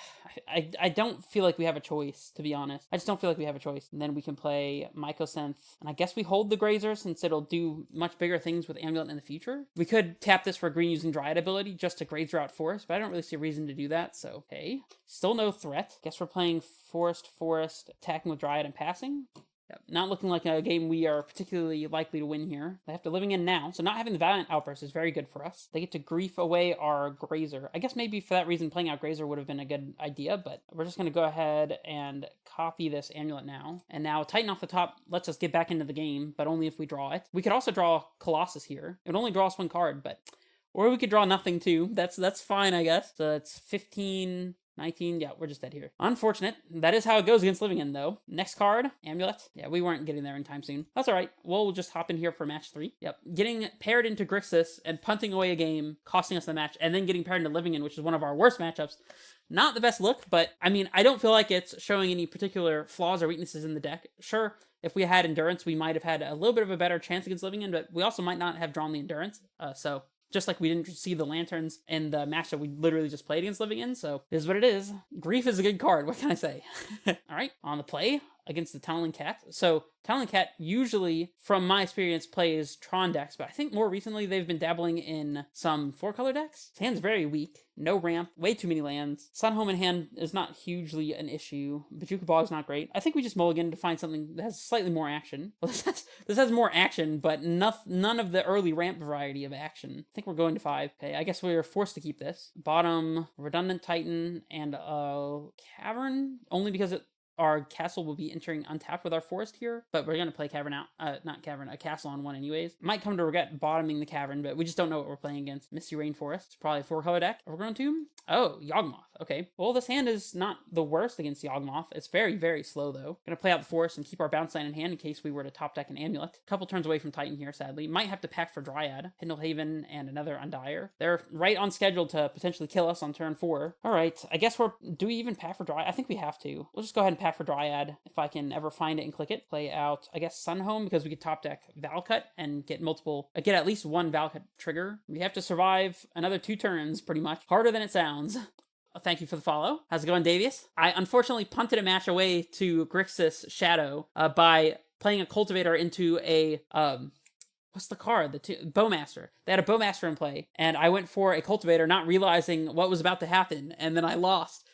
S1: I don't feel like we have a choice, to be honest. I just don't feel like we have a choice. And then we can play Mycosynth, and I guess we hold the Grazer since it'll do much bigger things with Amulet in the future. We could tap this for green using Dryad ability just to Grazer out Forest, but I don't really see a reason to do that, so okay. Still no threat. Guess we're playing Forest, attacking with Dryad and passing. Yep. Not looking like a game we are particularly likely to win here. They have to living in now, so not having the Valiant Outburst is very good for us. They get to grief away our Grazer. I guess maybe for that reason playing out Grazer would have been a good idea, but we're just going to go ahead and copy this Amulet now. And now Titan off the top lets us get back into the game, but only if we draw it. We could also draw Colossus here. It would only draw us one card, but... Or we could draw nothing too. That's fine, I guess. So it's 15... 19, yeah, we're just dead here. Unfortunate. That is how it goes against Living In, though. Next card, Amulet. Yeah, we weren't getting there in time soon. That's all right. We'll just hop in here for match 3. Yep. Getting paired into Grixis and punting away a game, costing us the match, and then getting paired into Living In, which is one of our worst matchups. Not the best look, but, I mean, I don't feel like it's showing any particular flaws or weaknesses in the deck. Sure, if we had Endurance, we might have had a little bit of a better chance against Living In, but we also might not have drawn the Endurance, so... Just like we didn't see the Lanterns in the match that we literally just played against Living In, so it is what it is. Grief is a good card, what can I say? All right, on the play against the Tunneling Cat. So Tunneling Cat usually, from my experience, plays Tron decks, but I think more recently they've been dabbling in some 4-color decks. His hand's very weak, no ramp, way too many lands. Sunhome in hand is not hugely an issue. Bajuka Bog's not great. I think we just mulligan to find something that has slightly more action. Well, this has more action, but none of the early ramp variety of action. I think we're going to 5. Okay, I guess we're forced to keep this. Bottom, Redundant Titan, and a Cavern, only because our castle will be entering untapped with our forest here, but we're going to play Cavern out. Not Cavern, a castle on 1 anyways. Might come to regret bottoming the Cavern, but we just don't know what we're playing against. Misty Rainforest. It's probably a 4-color deck. Overgrown Tomb? Oh, Yawgmoth. Okay. Well, this hand is not the worst against Yawgmoth. It's very, very slow, though. Gonna play out the forest and keep our bounce land in hand in case we were to top deck an Amulet. Couple turns away from Titan here, sadly. Might have to pack for Dryad, Hindlehaven, and another Undire. They're right on schedule to potentially kill us on turn 4. All right. I guess do we even pack for Dryad? I think we have to. We'll just go ahead and pack for Dryad if I can ever find it and click it. Play out, I guess, Sunhome because we could top deck Valcut and get at least one Valcut trigger. We have to survive another 2 turns, pretty much. Harder than it sounds. Thank you for the follow. How's it going, Davius? I unfortunately punted a match away to Grixis Shadow by playing a Cultivator into a, what's the card? Bowmaster. They had a Bowmaster in play, and I went for a Cultivator not realizing what was about to happen, and then I lost.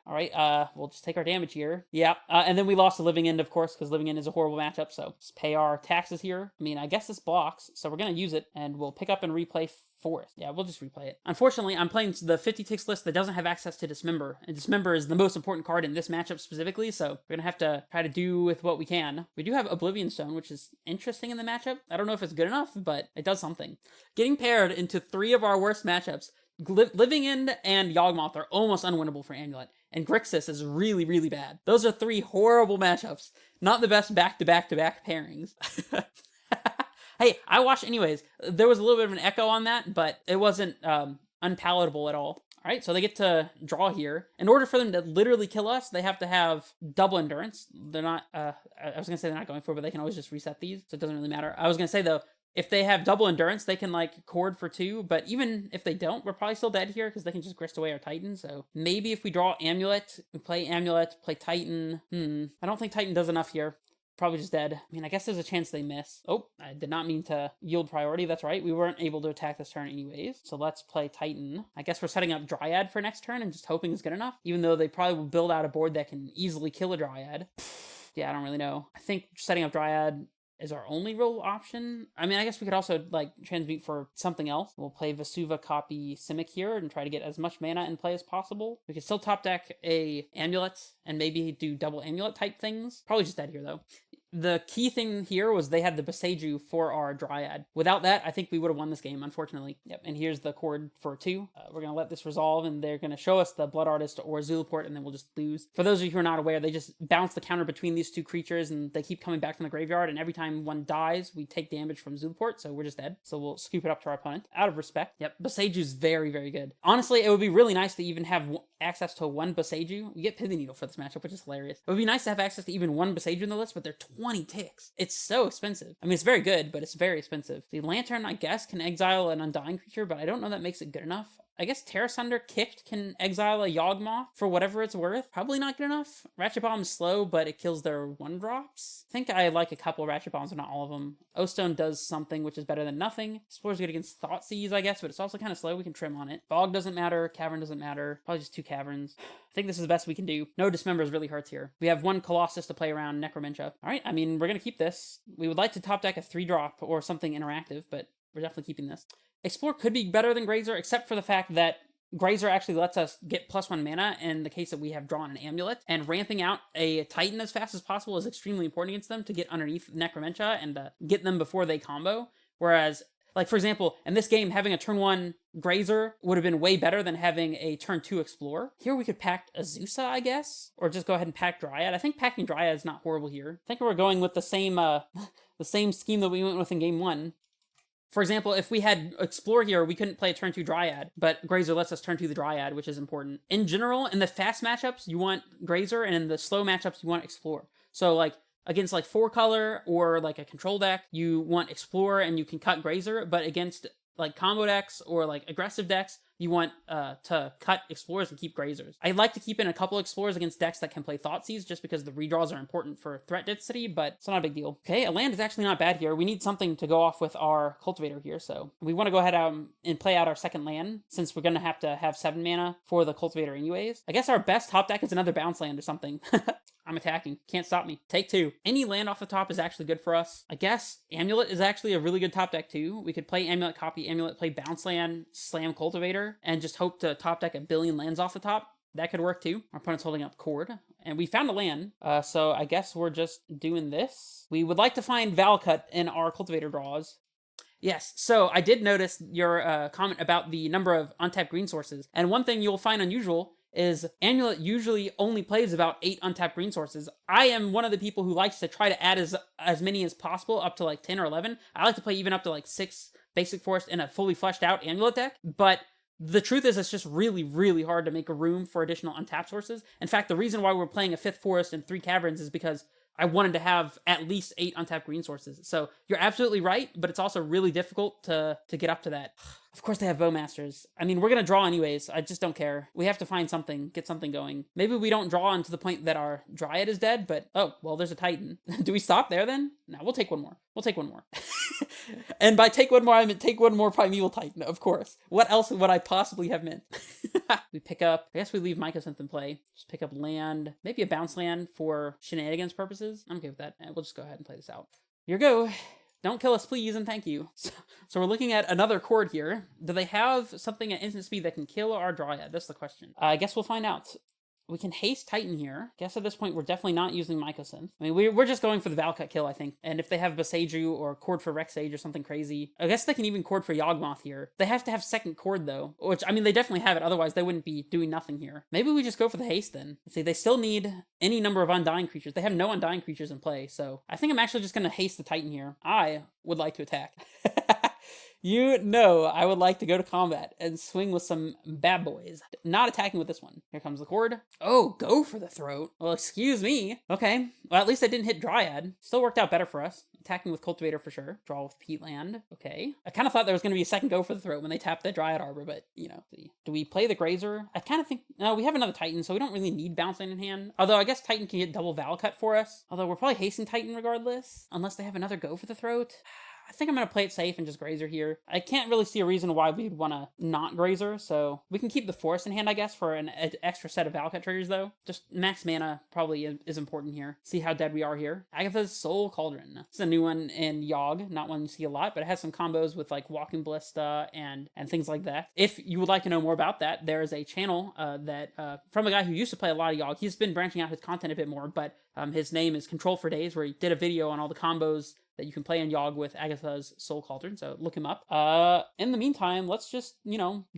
S1: All right, we'll just take our damage here. Yeah, and then we lost to Living End, of course, because Living End is a horrible matchup, so let's pay our taxes here. I mean, I guess this blocks, so we're going to use it, and we'll pick up and replay Forest. Yeah, we'll just replay it. Unfortunately, I'm playing the 50 ticks list that doesn't have access to Dismember, and Dismember is the most important card in this matchup specifically, so we're going to have to try to do with what we can. We do have Oblivion Stone, which is interesting in the matchup. I don't know if it's good enough, but it does something. Getting paired into 3 of our worst matchups, Living End and Yawgmoth are almost unwinnable for Amulet, and Grixis is really, really bad. Those are 3 horrible matchups. Not the best back-to-back-to-back pairings. Hey, I watched anyways. There was a little bit of an echo on that, but it wasn't unpalatable at all. All right, so they get to draw here. In order for them to literally kill us, they have to have double endurance. They're not, I was going to say they're not going for it, but they can always just reset these, so it doesn't really matter. I was going to say, though, if they have double endurance, they can, like, cord for 2, but even if they don't, we're probably still dead here because they can just grist away our Titan, so maybe if we draw Amulet, we play Amulet, play Titan. I don't think Titan does enough here. Probably just dead. I mean, I guess there's a chance they miss. Oh, I did not mean to yield priority. That's right. We weren't able to attack this turn anyways. So let's play Titan. I guess we're setting up Dryad for next turn and just hoping it's good enough. Even though they probably will build out a board that can easily kill a Dryad. Yeah, I don't really know. I think setting up Dryad is our only real option. I mean, I guess we could also, like, transmute for something else. We'll play Vesuva, copy Simic here, and try to get as much mana in play as possible. We could still top deck a Amulet, and maybe do double Amulet type things. Probably just dead here, though. The key thing here was they had the Boseiju for our Dryad. Without that, I think we would have won this game, unfortunately. Yep, and here's the chord for 2. We're going to let this resolve, and they're going to show us the Blood Artist or Zulaport, and then we'll just lose. For those of you who are not aware, they just bounce the counter between these 2 creatures, and they keep coming back from the graveyard, and every time one dies, we take damage from Zulaport, so we're just dead. So we'll scoop it up to our opponent, out of respect. Yep, Boseiju's very, very good. Honestly, it would be really nice to even have access to 1 Boseiju. We get Pithing Needle for this matchup, which is hilarious. It would be nice to have access to even 1 Boseiju in the list, but they're 20 ticks. It's so expensive. I mean, it's very good, but it's very expensive. The Lantern, I guess, can exile an Undying creature, but I don't know that makes it good enough. I guess Terra Sunder Kicked can exile a Yawgmoth for whatever it's worth. Probably not good enough. Ratchet Bomb's slow, but it kills their 1-drops. I think I like a couple of Ratchet Bombs, but not all of them. O-Stone does something, which is better than nothing. Explorer's good against Thoughtseize, I guess, but it's also kind of slow. We can trim on it. Fog doesn't matter. Cavern doesn't matter. Probably just 2 Caverns. I think this is the best we can do. No Dismembers really hurts here. We have 1 Colossus to play around Necromentia. All right, I mean, we're going to keep this. We would like to top deck a 3-drop or something interactive, but we're definitely keeping this. Explore could be better than Grazer, except for the fact that Grazer actually lets us get +1 mana in the case that we have drawn an Amulet, and ramping out a Titan as fast as possible is extremely important against them to get underneath Necromentia and get them before they combo. Whereas, like, for example, in this game, having a turn 1 Grazer would have been way better than having a turn 2 Explorer. Here we could pack Azusa, I guess, or just go ahead and pack Dryad. I think packing Dryad is not horrible here. I think we're going with the same the same scheme that we went with in game 1. For example, if we had Explore here, we couldn't play a turn 2 Dryad, but Grazer lets us turn 2 the Dryad, which is important. In general, in the fast matchups, you want Grazer, and in the slow matchups, you want Explore. So, like, against, like, 4-color or, like, a control deck, you want Explore, and you can cut Grazer, but against, like, combo decks or, like, aggressive decks, you want to cut Explorers and keep Grazers. I like to keep in a couple Explorers against decks that can play Thoughtseize, just because the redraws are important for threat density, but it's not a big deal. Okay, a land is actually not bad here. We need something to go off with our Cultivator here, so we want to go ahead and play out our second land, since we're going to have 7 mana for the Cultivator anyways. I guess our best top deck is another bounce land or something. I'm attacking. Can't stop me. Take 2. Any land off the top is actually good for us. I guess Amulet is actually a really good top deck too. We could play Amulet, copy Amulet, play bounce land, slam Cultivator, and just hope to top deck a billion lands off the top. That could work too. Our opponent's holding up Cord, and we found a land, so I guess we're just doing this. We would like to find Valcut in our Cultivator draws. Yes, so I did notice your comment about the number of untapped green sources, and one thing you'll find unusual is Amulet usually only plays about 8 untapped green sources. I am one of the people who likes to try to add as many as possible, up to like 10 or 11. I like to play even up to like 6 basic forest in a fully fleshed out Amulet deck, but the truth is it's just really, really hard to make a room for additional untapped sources. In fact, the reason why we're playing a 5th forest and 3 caverns is because I wanted to have at least 8 untapped green sources. So you're absolutely right, but it's also really difficult to get up to that. Of course they have Bowmasters. I mean, we're going to draw anyways. I just don't care. We have to find something, get something going. Maybe we don't draw until the point that our Dryad is dead, but oh, well, there's a Titan. Do we stop there then? No, we'll take one more. We'll take one more. And by take one more, I meant take one more Primeval Titan, of course. What else would I possibly have meant? We pick up, I guess we leave Mycosynth in play. Just pick up land, maybe a bounce land for shenanigans purposes. I'm okay with that. And we'll just go ahead and play this out. Here we go. Don't kill us, please, and thank you. So we're looking at another Chord here. Do they have something at instant speed that can kill our Dryad? That's the question. I guess we'll find out. We can haste Titan here. Guess at this point, we're definitely not using Mycosynth. I mean, we're just going for the Valcut kill, I think. And if they have Boseiju or Chord for Rexage or something crazy, I guess they can even Chord for Yawgmoth here. They have to have second Chord, though. Which, I mean, they definitely have it. Otherwise, they wouldn't be doing nothing here. Maybe we just go for the haste, then. Let's see, they still need any number of Undying creatures. They have no Undying creatures in play, so I think I'm actually just going to haste the Titan here. I would like to attack. You know I would like to go to combat and swing with some bad boys. Not attacking with this one. Here comes the Chord. Oh, go for the throat. Well, excuse me. Okay. Well, at least I didn't hit Dryad. Still worked out better for us. Attacking with Cultivator for sure. Draw with Peatland. Okay. I kind of thought there was going to be a second go for the throat when they tapped the Dryad Arbor, but, you know. See. Do we play the Grazer? I kind of think... No, we have another Titan, so we don't really need Bounce Land in hand. Although, I guess Titan can get double Valcut for us. Although, we're probably hasting Titan regardless. Unless they have another go for the throat. I think I'm going to play it safe and just Grazer here. I can't really see a reason why we'd want to not Grazer, so we can keep the Forest in hand, I guess, for an extra set of Valakut triggers, though. Just max mana probably is important here. See how dead we are here. Agatha's Soul Cauldron. It's a new one in Yogg, not one you see a lot, but it has some combos with like Walking Ballista and things like that. If you would like to know more about that, there is a channel from a guy who used to play a lot of Yogg. He's been branching out his content a bit more, but his name is Control for Days, where he did a video on all the combos that you can play in Yogg with Agatha's Soul Cauldron, so look him up. In the meantime, let's just,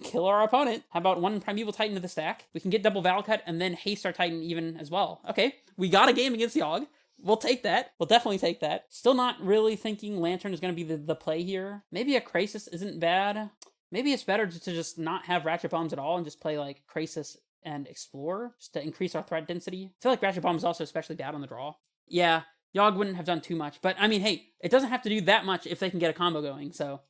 S1: kill our opponent. How about one Primeval Titan to the stack? We can get double Valakut and then haste our Titan even as well. Okay, we got a game against Yogg. We'll take that. We'll definitely take that. Still not really thinking Lantern is going to be the play here. Maybe a Krasis isn't bad. Maybe it's better to just not have Ratchet Bombs at all and just play like Krasis and Explore, just to increase our threat density. I feel like Ratchet Bomb is also especially bad on the draw. Yeah, Yogg wouldn't have done too much, but I mean, hey, it doesn't have to do that much if they can get a combo going, so...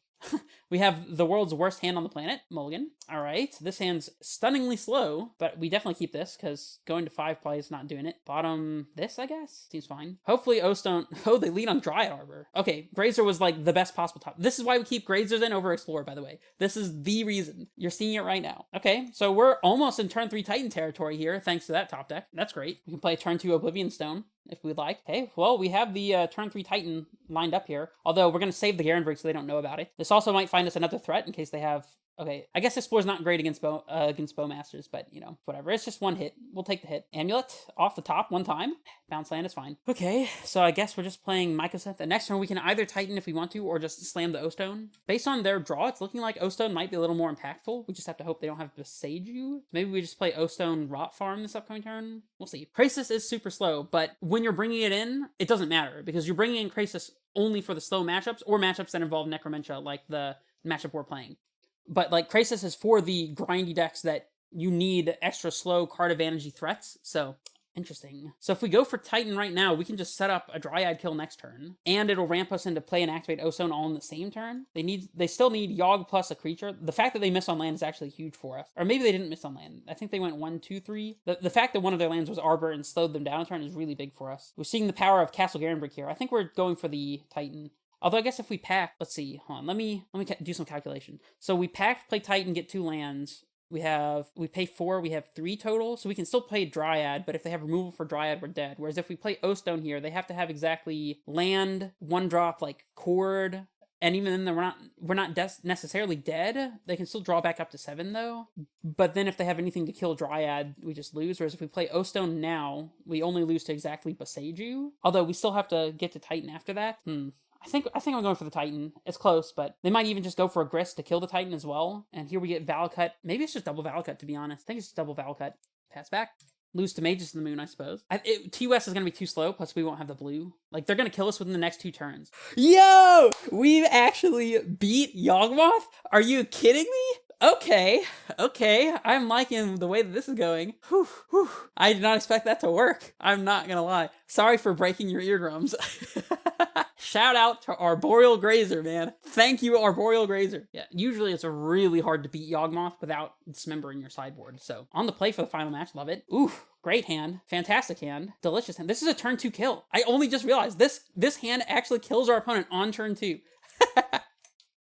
S1: We have the world's worst hand on the planet, Mulligan. All right, this hand's stunningly slow, but we definitely keep this, because going to 5 probably is not doing it. Bottom this, I guess? Seems fine. Hopefully Ostone... Oh, they lead on Dryad Arbor. Okay, Grazer was like the best possible top. This is why we keep Grazers in over Explorer, by the way. This is the reason. You're seeing it right now. Okay, so we're almost in turn 3 Titan territory here, thanks to that top deck. That's great. We can play turn 2 Oblivion Stone if we'd like. Okay, well, we have the turn 3 Titan lined up here, although we're going to save the Garenbrig so they don't know about it. This also might find us another threat in case they have... Okay, I guess Explorer's not great against Bowmasters, but, whatever. It's just one hit. We'll take the hit. Amulet off the top one time. Bounce land is fine. Okay, so I guess we're just playing Mycosynth. The next turn we can either Titan if we want to, or just slam the O-Stone. Based on their draw, it's looking like O-Stone might be a little more impactful. We just have to hope they don't have Beseiju. Maybe we just play O-Stone Rot Farm this upcoming turn. We'll see. Krasis is super slow, but when you're bringing it in, it doesn't matter, because you're bringing in Krasis only for the slow matchups, or matchups that involve Necromentia, like the matchup we're playing. But, like, Krasis is for the grindy decks that you need extra slow card advantage threats, so interesting. So if we go for Titan right now, we can just set up a Dryad kill next turn, and it'll ramp us into play and activate O-Stone all in the same turn. They still need Yogg plus a creature. The fact that they miss on land is actually huge for us. Or maybe they didn't miss on land. I think they went 1, 2, 3. The fact that one of their lands was Arbor and slowed them down a turn is really big for us. We're seeing the power of Castle Garenbrig here. I think we're going for the Titan. Although I guess if we pack, let's see, hold on, let me do some calculation. So we pack, play Titan, get 2 lands. We pay 4, we have 3 total, so we can still play Dryad, but if they have removal for Dryad, we're dead. Whereas if we play O-Stone here, they have to have exactly land, 1-drop, like, Chord, and even then we're not necessarily dead. They can still draw back up to 7, though. But then if they have anything to kill Dryad, we just lose. Whereas if we play O-Stone now, we only lose to exactly Beseiju. Although we still have to get to Titan after that. I think I'm going for the Titan. It's close, but they might even just go for a Grist to kill the Titan as well. And here we get Valakut. Maybe it's just double Valakut, to be honest. I think it's just double Valakut. Pass back. Lose to Mages of the Moon, I suppose. TUS is going to be too slow, plus we won't have the blue. Like, they're going to kill us within the next 2 turns. Yo! We've actually beat Yawgmoth? Are you kidding me? Okay, I'm liking the way that this is going. Whew. I did not expect that to work. I'm not gonna lie. Sorry for breaking your eardrums. Shout out to Arboreal Grazer, man. Thank you, Arboreal Grazer. Yeah, usually it's really hard to beat Yawgmoth without dismembering your sideboard. So, on the play for the final match, love it. Ooh, great hand. Fantastic hand. Delicious hand. This is a turn 2 kill. I only just realized this hand actually kills our opponent on turn 2.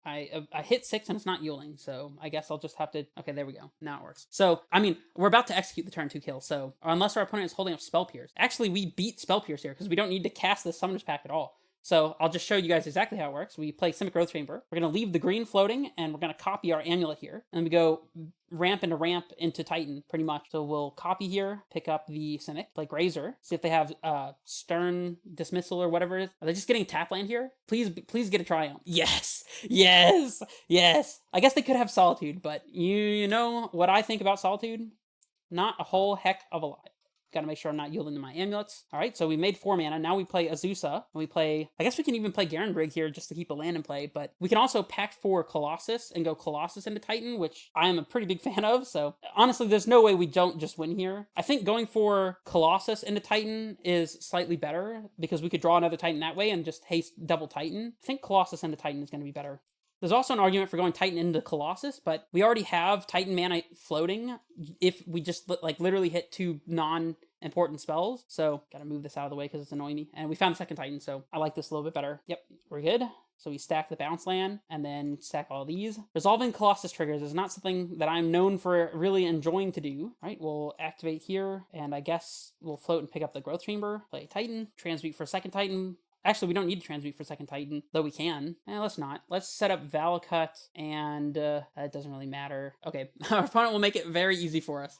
S1: I hit 6 and it's not yielding, so I guess I'll just have to... Okay, there we go. Now it works. So, I mean, we're about to execute the turn 2 kill, so... Unless our opponent is holding up Spell Pierce. Actually, we beat Spell Pierce here, because we don't need to cast the Summoner's Pact at all. So, I'll just show you guys exactly how it works. We play Simic Growth Chamber. We're going to leave the green floating, and we're going to copy our Amulet here. And we go ramp into Titan, pretty much. So, we'll copy here, pick up the Simic, play Grazer, see if they have Stern Dismissal or whatever it is. Are they just getting tap land here? Please get a Triumph. Yes! I guess they could have Solitude, but you know what I think about Solitude? Not a whole heck of a lot. Gotta make sure I'm not yielding to my amulets. Alright, so we made 4 mana. Now we play Azusa. And we play... I guess we can even play Garenbrig here just to keep a land in play, but we can also pack for Colossus and go Colossus into Titan, which I am a pretty big fan of, so... Honestly, there's no way we don't just win here. I think going for Colossus into Titan is slightly better, because we could draw another Titan that way and just haste double Titan. I think Colossus into Titan is going to be better. There's also an argument for going Titan into Colossus, but we already have Titan mana floating if we just like literally hit 2 non-important spells. So gotta move this out of the way because it's annoying me. And we found the second Titan, so I like this a little bit better. Yep, we're good. So we stack the bounce land and then stack all these. Resolving Colossus triggers is not something that I'm known for really enjoying to do. All right, we'll activate here, and I guess we'll float and pick up the Growth Chamber, play Titan, transmute for second Titan. Actually, we don't need to transmute for second Titan, though we can. Let's not. Let's set up Valakut, and it doesn't really matter. Okay, our opponent will make it very easy for us.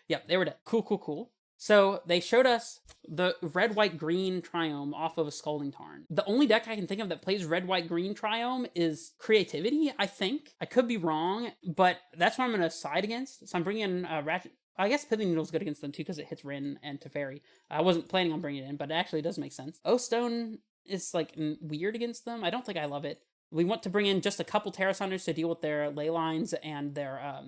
S1: Yep, they were dead. Cool, cool, cool. So they showed us the red, white, green Triome off of a Scalding Tarn. The only deck I can think of that plays red, white, green Triome is Creativity, I think. I could be wrong, but that's what I'm going to side against. So I'm bringing in Ratchet. I guess Pithing Needle's good against them too because it hits Rin and Teferi. I wasn't planning on bringing it in, but it actually does make sense. O-Stone is like weird against them. I don't think I love it. We want to bring in just a couple Terra Sunders to deal with their ley lines and their,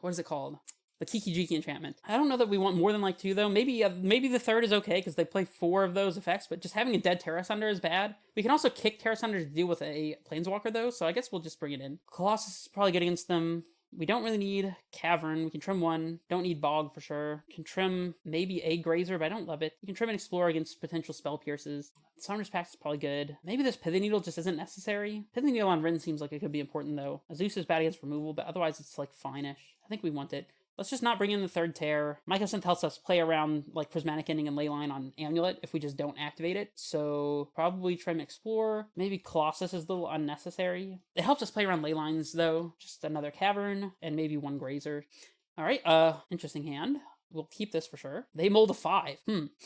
S1: what is it called? The Kiki Jiki enchantment. I don't know that we want more than like 2 though. Maybe the third is okay because they play 4 of those effects, but just having a dead Terra Sunder is bad. We can also kick Terra Sunder to deal with a Planeswalker though, so I guess we'll just bring it in. Colossus is probably good against them. We don't really need Cavern. We can trim 1. Don't need Bog for sure. Can trim maybe a Grazer, but I don't love it. You can trim and Explore against potential Spell Pierces. Summoner's Pact is probably good. Maybe this Pithing Needle just isn't necessary. Pithing Needle on Rin seems like it could be important though. Azusa is bad against removal, but otherwise it's like fine-ish. I think we want it. Let's just not bring in the third tear. Mycosynth helps us play around like Prismatic Ending and Leyline on Amulet if we just don't activate it. So probably try and Explore. Maybe Colossus is a little unnecessary. It helps us play around Leylines though. Just another Cavern and maybe 1 Grazer. All right, interesting hand. We'll keep this for sure. They mold a 5.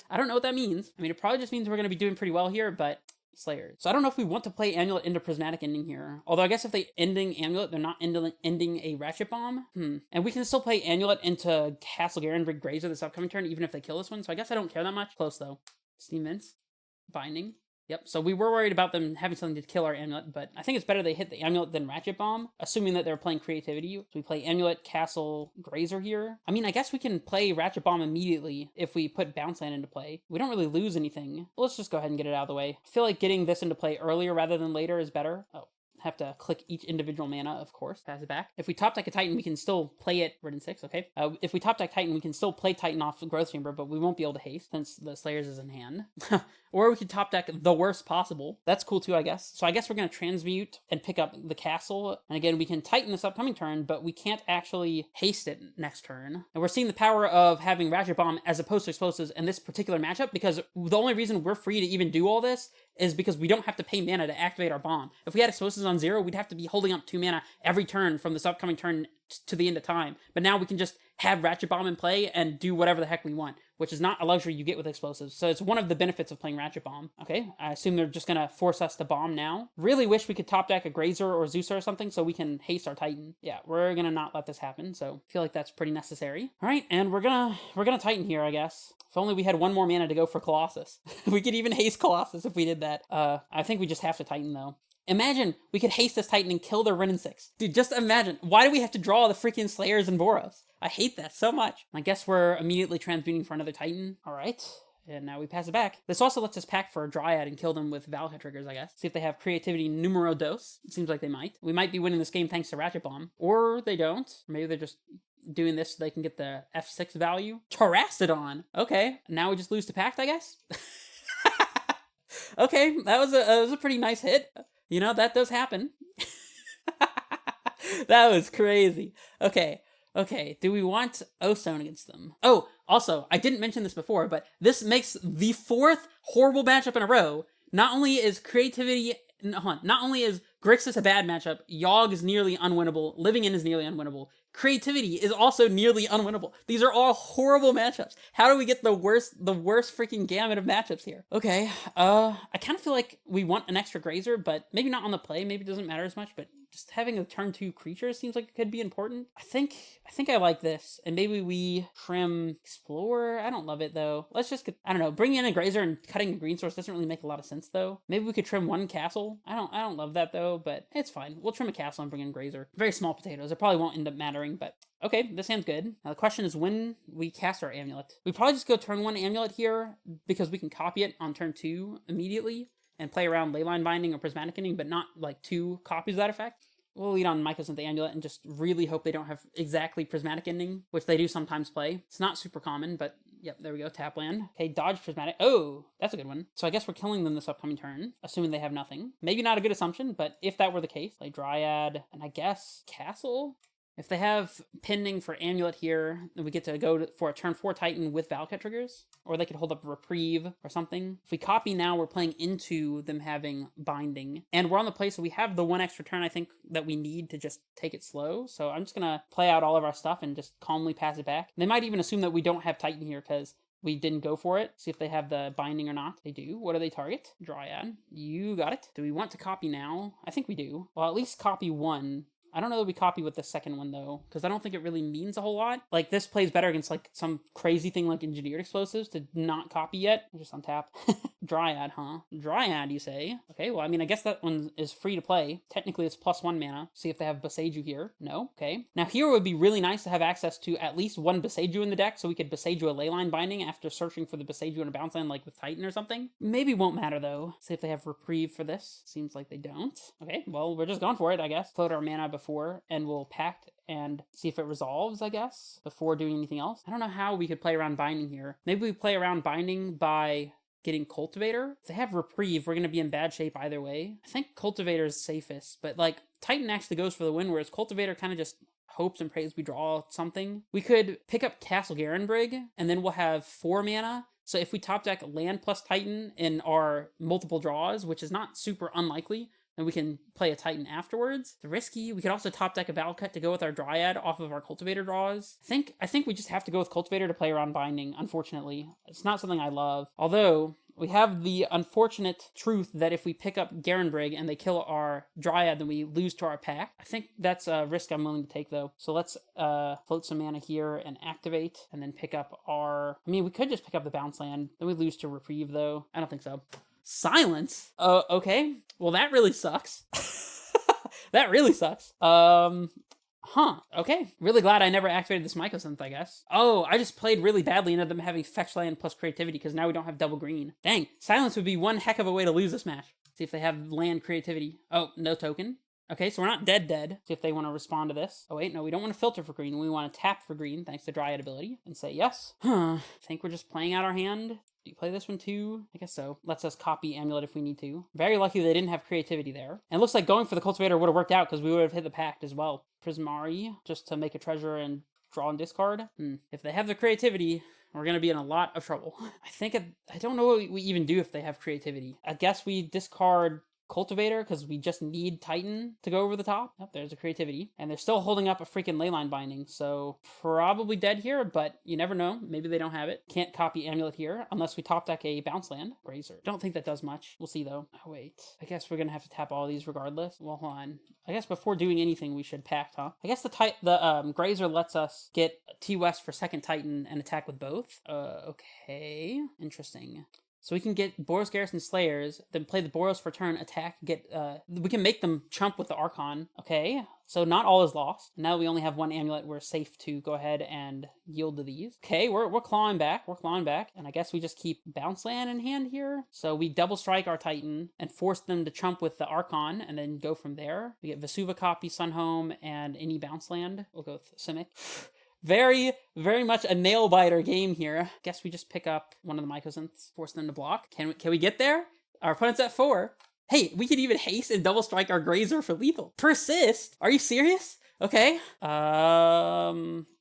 S1: I don't know what that means. I mean, it probably just means we're going to be doing pretty well here, but Slayers. So I don't know if we want to play Amulet into Prismatic Ending here. Although I guess if they ending Amulet, they're not ending a Ratchet Bomb. And we can still play Amulet into Castle Garenbrig Grazer this upcoming turn, even if they kill this one. So I guess I don't care that much. Close though. Steam Mints. Binding. Yep, so we were worried about them having something to kill our Amulet, but I think it's better they hit the Amulet than Ratchet Bomb, assuming that they're playing Creativity. So we play Amulet, Castle, Grazer here. I mean, I guess we can play Ratchet Bomb immediately if we put Bounce Land into play. We don't really lose anything. Let's just go ahead and get it out of the way. I feel like getting this into play earlier rather than later is better. Oh. Have to click each individual mana, of course. Pass it back. If we top deck a Titan, we can still play it. Ridden 6, okay. If we top deck Titan, we can still play Titan off the Growth Chamber, but we won't be able to haste since the Slayers is in hand. Or we could top deck the worst possible. That's cool too, I guess. So I guess we're going to transmute and pick up the castle. And again, we can Titan this upcoming turn, but we can't actually haste it next turn. And we're seeing the power of having Ratchet Bomb as opposed to Explosives in this particular matchup, because the only reason we're free to even do all this is because we don't have to pay mana to activate our bomb. If we had Explosives on 0, we'd have to be holding up 2 mana every turn from this upcoming turn to the end of time. But now we can just have Ratchet Bomb in play and do whatever the heck we want, which is not a luxury you get with Explosives. So it's one of the benefits of playing Ratchet Bomb. Okay, I assume they're just gonna force us to bomb now. Really wish we could top deck a Grazer or Zeus or something so we can haste our Titan. Yeah, we're gonna not let this happen, so I feel like that's pretty necessary. All right, and we're gonna Titan here, I guess. If only we had 1 more mana to go for Colossus. We could even haste Colossus if we did that. I think we just have to Titan though. Imagine we could haste this Titan and kill their Rin 6. Dude, just imagine. Why do we have to draw the freaking Slayers and Boros? I hate that so much. I guess we're immediately transmuting for another Titan. All right. And now we pass it back. This also lets us pack for a Dryad and kill them with Valakut triggers, I guess. See if they have Creativity numero dos. It seems like they might. We might be winning this game thanks to Ratchet Bomb. Or they don't. Or maybe they're just doing this so they can get the F6 value. Terrastodon. Okay. Now we just lose to Pact, I guess? Okay. That was a pretty nice hit. You know, that does happen. That was crazy. Okay, do we want O-Stone against them? Oh, also, I didn't mention this before, but this makes the 4th horrible matchup in a row. Not only is Grixis a bad matchup, Yogg is nearly unwinnable, Living In is nearly unwinnable, Creativity is also nearly unwinnable. These are all horrible matchups. How do we get the worst freaking gamut of matchups here? Okay, I kind of feel like we want an extra Grazer, but maybe not on the play, maybe it doesn't matter as much, but just having a turn 2 creature seems like it could be important. I think I like this, and maybe we trim Explorer. I don't love it though. Let's just get, I don't know, bringing in a Grazer and cutting a green source doesn't really make a lot of sense though. Maybe we could trim 1 castle. I don't love that though, but it's fine. We'll trim a castle and bring in Grazer. Very small potatoes. It probably won't end up mattering, but okay, this hand's good. Now the question is when we cast our Amulet. We probably just go turn 1 Amulet here because we can copy it on turn 2 immediately and play around Leyline Binding or Prismatic Ending, but not like 2 copies of that effect. We'll lead on Mycosynth the Amulet and just really hope they don't have exactly Prismatic Ending, which they do sometimes play. It's not super common, but Yep, there we go. Tap land. Okay, dodge prismatic. Oh, that's a good one. So I guess we're killing them this upcoming turn, assuming they have nothing. Maybe not a good assumption, but if that were the case, like Dryad, and I guess Castle? If they have pending for Amulet here, then we get to go for a turn 4 Titan with Valakut triggers. Or they could hold up a Reprieve or something. If we copy now, we're playing into them having Binding. And we're on the play, so we have the 1 extra turn, I think, that we need to just take it slow. So I'm just going to play out all of our stuff and just calmly pass it back. They might even assume that we don't have Titan here, because we didn't go for it. See if they have the Binding or not. They do. What do they target? Dryad. You got it. Do we want to copy now? I think we do. Well, at least copy 1. I don't know that we copy with the second one, though, because I don't think it really means a whole lot. Like, this plays better against, like, some crazy thing like Engineered Explosives to not copy yet. Just untap. Dryad, huh? Dryad, you say? Okay, well, I mean, I guess that one is free to play. Technically, it's +1 mana. See if they have Boseiju here. No? Okay. Now, here it would be really nice to have access to at least 1 Boseiju in the deck, so we could Boseiju a Leyline Binding after searching for the Boseiju in a bounce land, like with Titan or something. Maybe won't matter, though. See if they have Reprieve for this. Seems like they don't. Okay, well, we're just going for it, I guess. Float our mana before, and we'll pact and see if it resolves, I guess, before doing anything else. I don't know how we could play around Binding here. Maybe we play around Binding by getting Cultivator. If they have Reprieve, we're going to be in bad shape either way. I think Cultivator is safest, but like Titan actually goes for the win, whereas Cultivator kind of just hopes and prays we draw something. We could pick up Castle Garenbrig, and then we'll have 4 mana. So if we top deck land plus Titan in our multiple draws, which is not super unlikely, then we can play a Titan afterwards. It's risky. We could also top deck a Valakut to go with our Dryad off of our Cultivator draws. I think we just have to go with Cultivator to play around Binding, unfortunately. It's not something I love. Although, we have the unfortunate truth that if we pick up Garenbrig and they kill our Dryad, then we lose to our pack. I think that's a risk I'm willing to take, though. So let's float some mana here and activate, and then pick up our... I mean, we could just pick up the bounce land. Then we lose to Reprieve, though. I don't think so. Silence? Okay. Well, that really sucks. That really sucks. Okay. Really glad I never activated this Mycosynth, I guess. Oh, I just played really badly into them having fetch land plus creativity, because now we don't have double green. Dang. Silence would be one heck of a way to lose this match. See if they have land creativity. Oh, no token. Okay, so we're not dead. See if they want to respond to this. Oh wait, no, we don't want to filter for green. We want to tap for green, thanks to Dryad ability, and say yes. Think we're just playing out our hand. Do you play this one too? I guess so. Lets us copy Amulet if we need to. Very lucky they didn't have creativity there. And it looks like going for the Cultivator would have worked out, because we would have hit the pact as well. Prismari, just to make a treasure and draw and discard. If they have the creativity, we're going to be in a lot of trouble. I don't know what we even do if they have creativity. I guess we discard Cultivator, because we just need Titan to go over the top. Oh, there's a creativity. And they're still holding up a freaking Leyline Binding, so probably dead here, but you never know. Maybe they don't have it. Can't copy Amulet here, unless we top deck a bounce land. Grazer. Don't think that does much. We'll see, though. Oh, wait. I guess we're gonna have to tap all these regardless. Well, hold on. I guess before doing anything, we should pact, huh? I guess the Grazer lets us get T-West for second Titan and attack with both. Okay. Interesting. So we can get Boros Garrison Slayers, then play the Boros for turn, attack, we can make them chump with the Archon. Okay, so not all is lost. Now we only have 1 Amulet, we're safe to go ahead and yield to these. Okay, we're clawing back, and I guess we just keep Bounce Land in hand here. So we double strike our Titan and force them to chump with the Archon, and then go from there. We get Vesuva copy, Sunhome, and any Bounce Land. We'll go with Simic. Very, very much a nail-biter game here. Guess we just pick up one of the Mycosynths, force them to block. Can we get there? Our opponent's at 4. Hey, we can even haste and double strike our Grazer for lethal. Persist? Are you serious? Okay.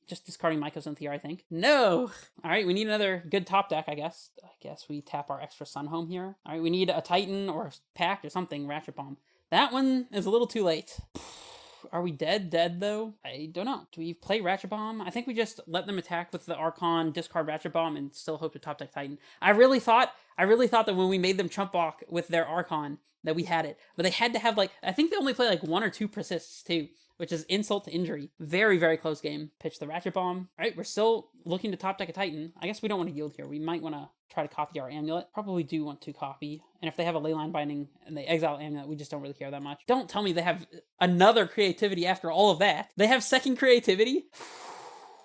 S1: Just discarding Mycosynth here, I think. No! Alright, we need another good top deck, I guess. I guess we tap our extra Sunhome here. Alright, we need a Titan or a Pact or something, Ratchet Bomb. That one is a little too late. Are we dead though? I don't know. Do we play Ratchet Bomb? I think we just let them attack with the Archon, discard Ratchet Bomb, and still hope to top deck Titan. I really thought that when we made them chump block with their Archon that we had it. But they had to have I think they only play 1 or 2 persists too, which is insult to injury. Very, very close game. Pitch the Ratchet Bomb. Alright, we're still looking to top deck a Titan. I guess we don't want to yield here. We might want to try to copy our Amulet. Probably do want to copy. And if they have a Leyline Binding and they exile Amulet, we just don't really care that much. Don't tell me they have another creativity after all of that. They have second creativity?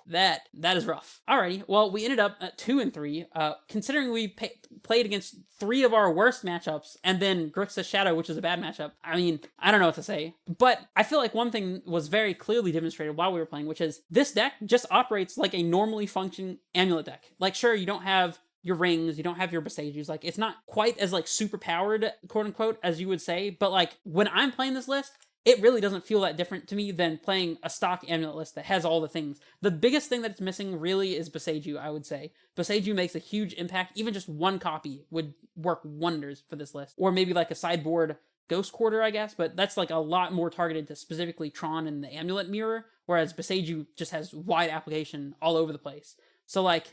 S1: that is rough. Alrighty, well, we ended up at 2-3. Considering we played against 3 of our worst matchups, and then Grixis Shadow, which is a bad matchup. I mean, I don't know what to say. But I feel like one thing was very clearly demonstrated while we were playing, which is this deck just operates like a normally functioning Amulet deck. Like, sure, you don't have your rings, you don't have your Besagis, like, it's not quite as, like, super powered, quote unquote, as you would say, but, like, when I'm playing this list, it really doesn't feel that different to me than playing a stock Amulet list that has all the things. The biggest thing that it's missing really is Besaju, I would say. Besaju makes a huge impact. Even just one copy would work wonders for this list. Or maybe like a sideboard Ghost Quarter, I guess, but that's like a lot more targeted to specifically Tron and the Amulet Mirror, whereas Besaju just has wide application all over the place. So like,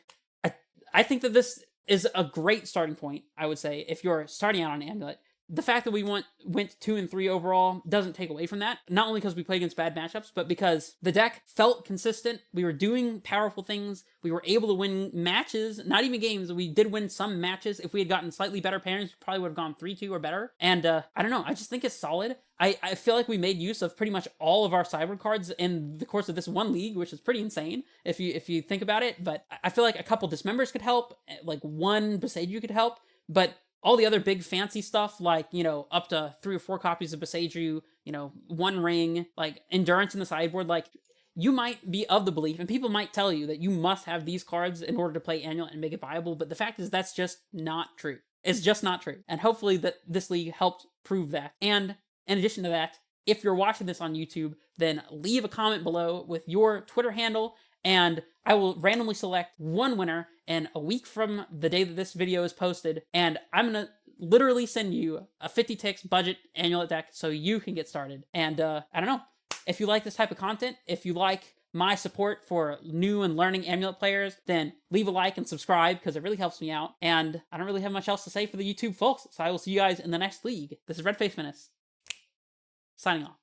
S1: I think that this is a great starting point, I would say, if you're starting out on Amulet. The fact that we went 2-3 overall doesn't take away from that. Not only because we played against bad matchups, but because the deck felt consistent. We were doing powerful things. We were able to win matches, not even games. We did win some matches. If we had gotten slightly better pairings, we probably would have gone 3-2 or better. And I don't know. I just think it's solid. I feel like we made use of pretty much all of our sideboard cards in the course of this one league, which is pretty insane if you think about it. But I feel like a couple Dismembers could help. Like one Besaju could help. But all the other big fancy stuff, like, you know, up to 3 or 4 copies of Besaju, you know, 1 ring, like Endurance in the sideboard, like, you might be of the belief, and people might tell you that you must have these cards in order to play Amulet and make it viable, but the fact is that's just not true. It's just not true. And hopefully that this league helped prove that. And in addition to that, if you're watching this on YouTube, then leave a comment below with your Twitter handle, and I will randomly select one winner in a week from the day that this video is posted, and I'm going to literally send you a 50 ticks budget Amulet deck so you can get started. And I don't know, if you like this type of content, if you like my support for new and learning Amulet players, then leave a like and subscribe because it really helps me out. And I don't really have much else to say for the YouTube folks, so I will see you guys in the next league. This is Red Face Menace, signing off.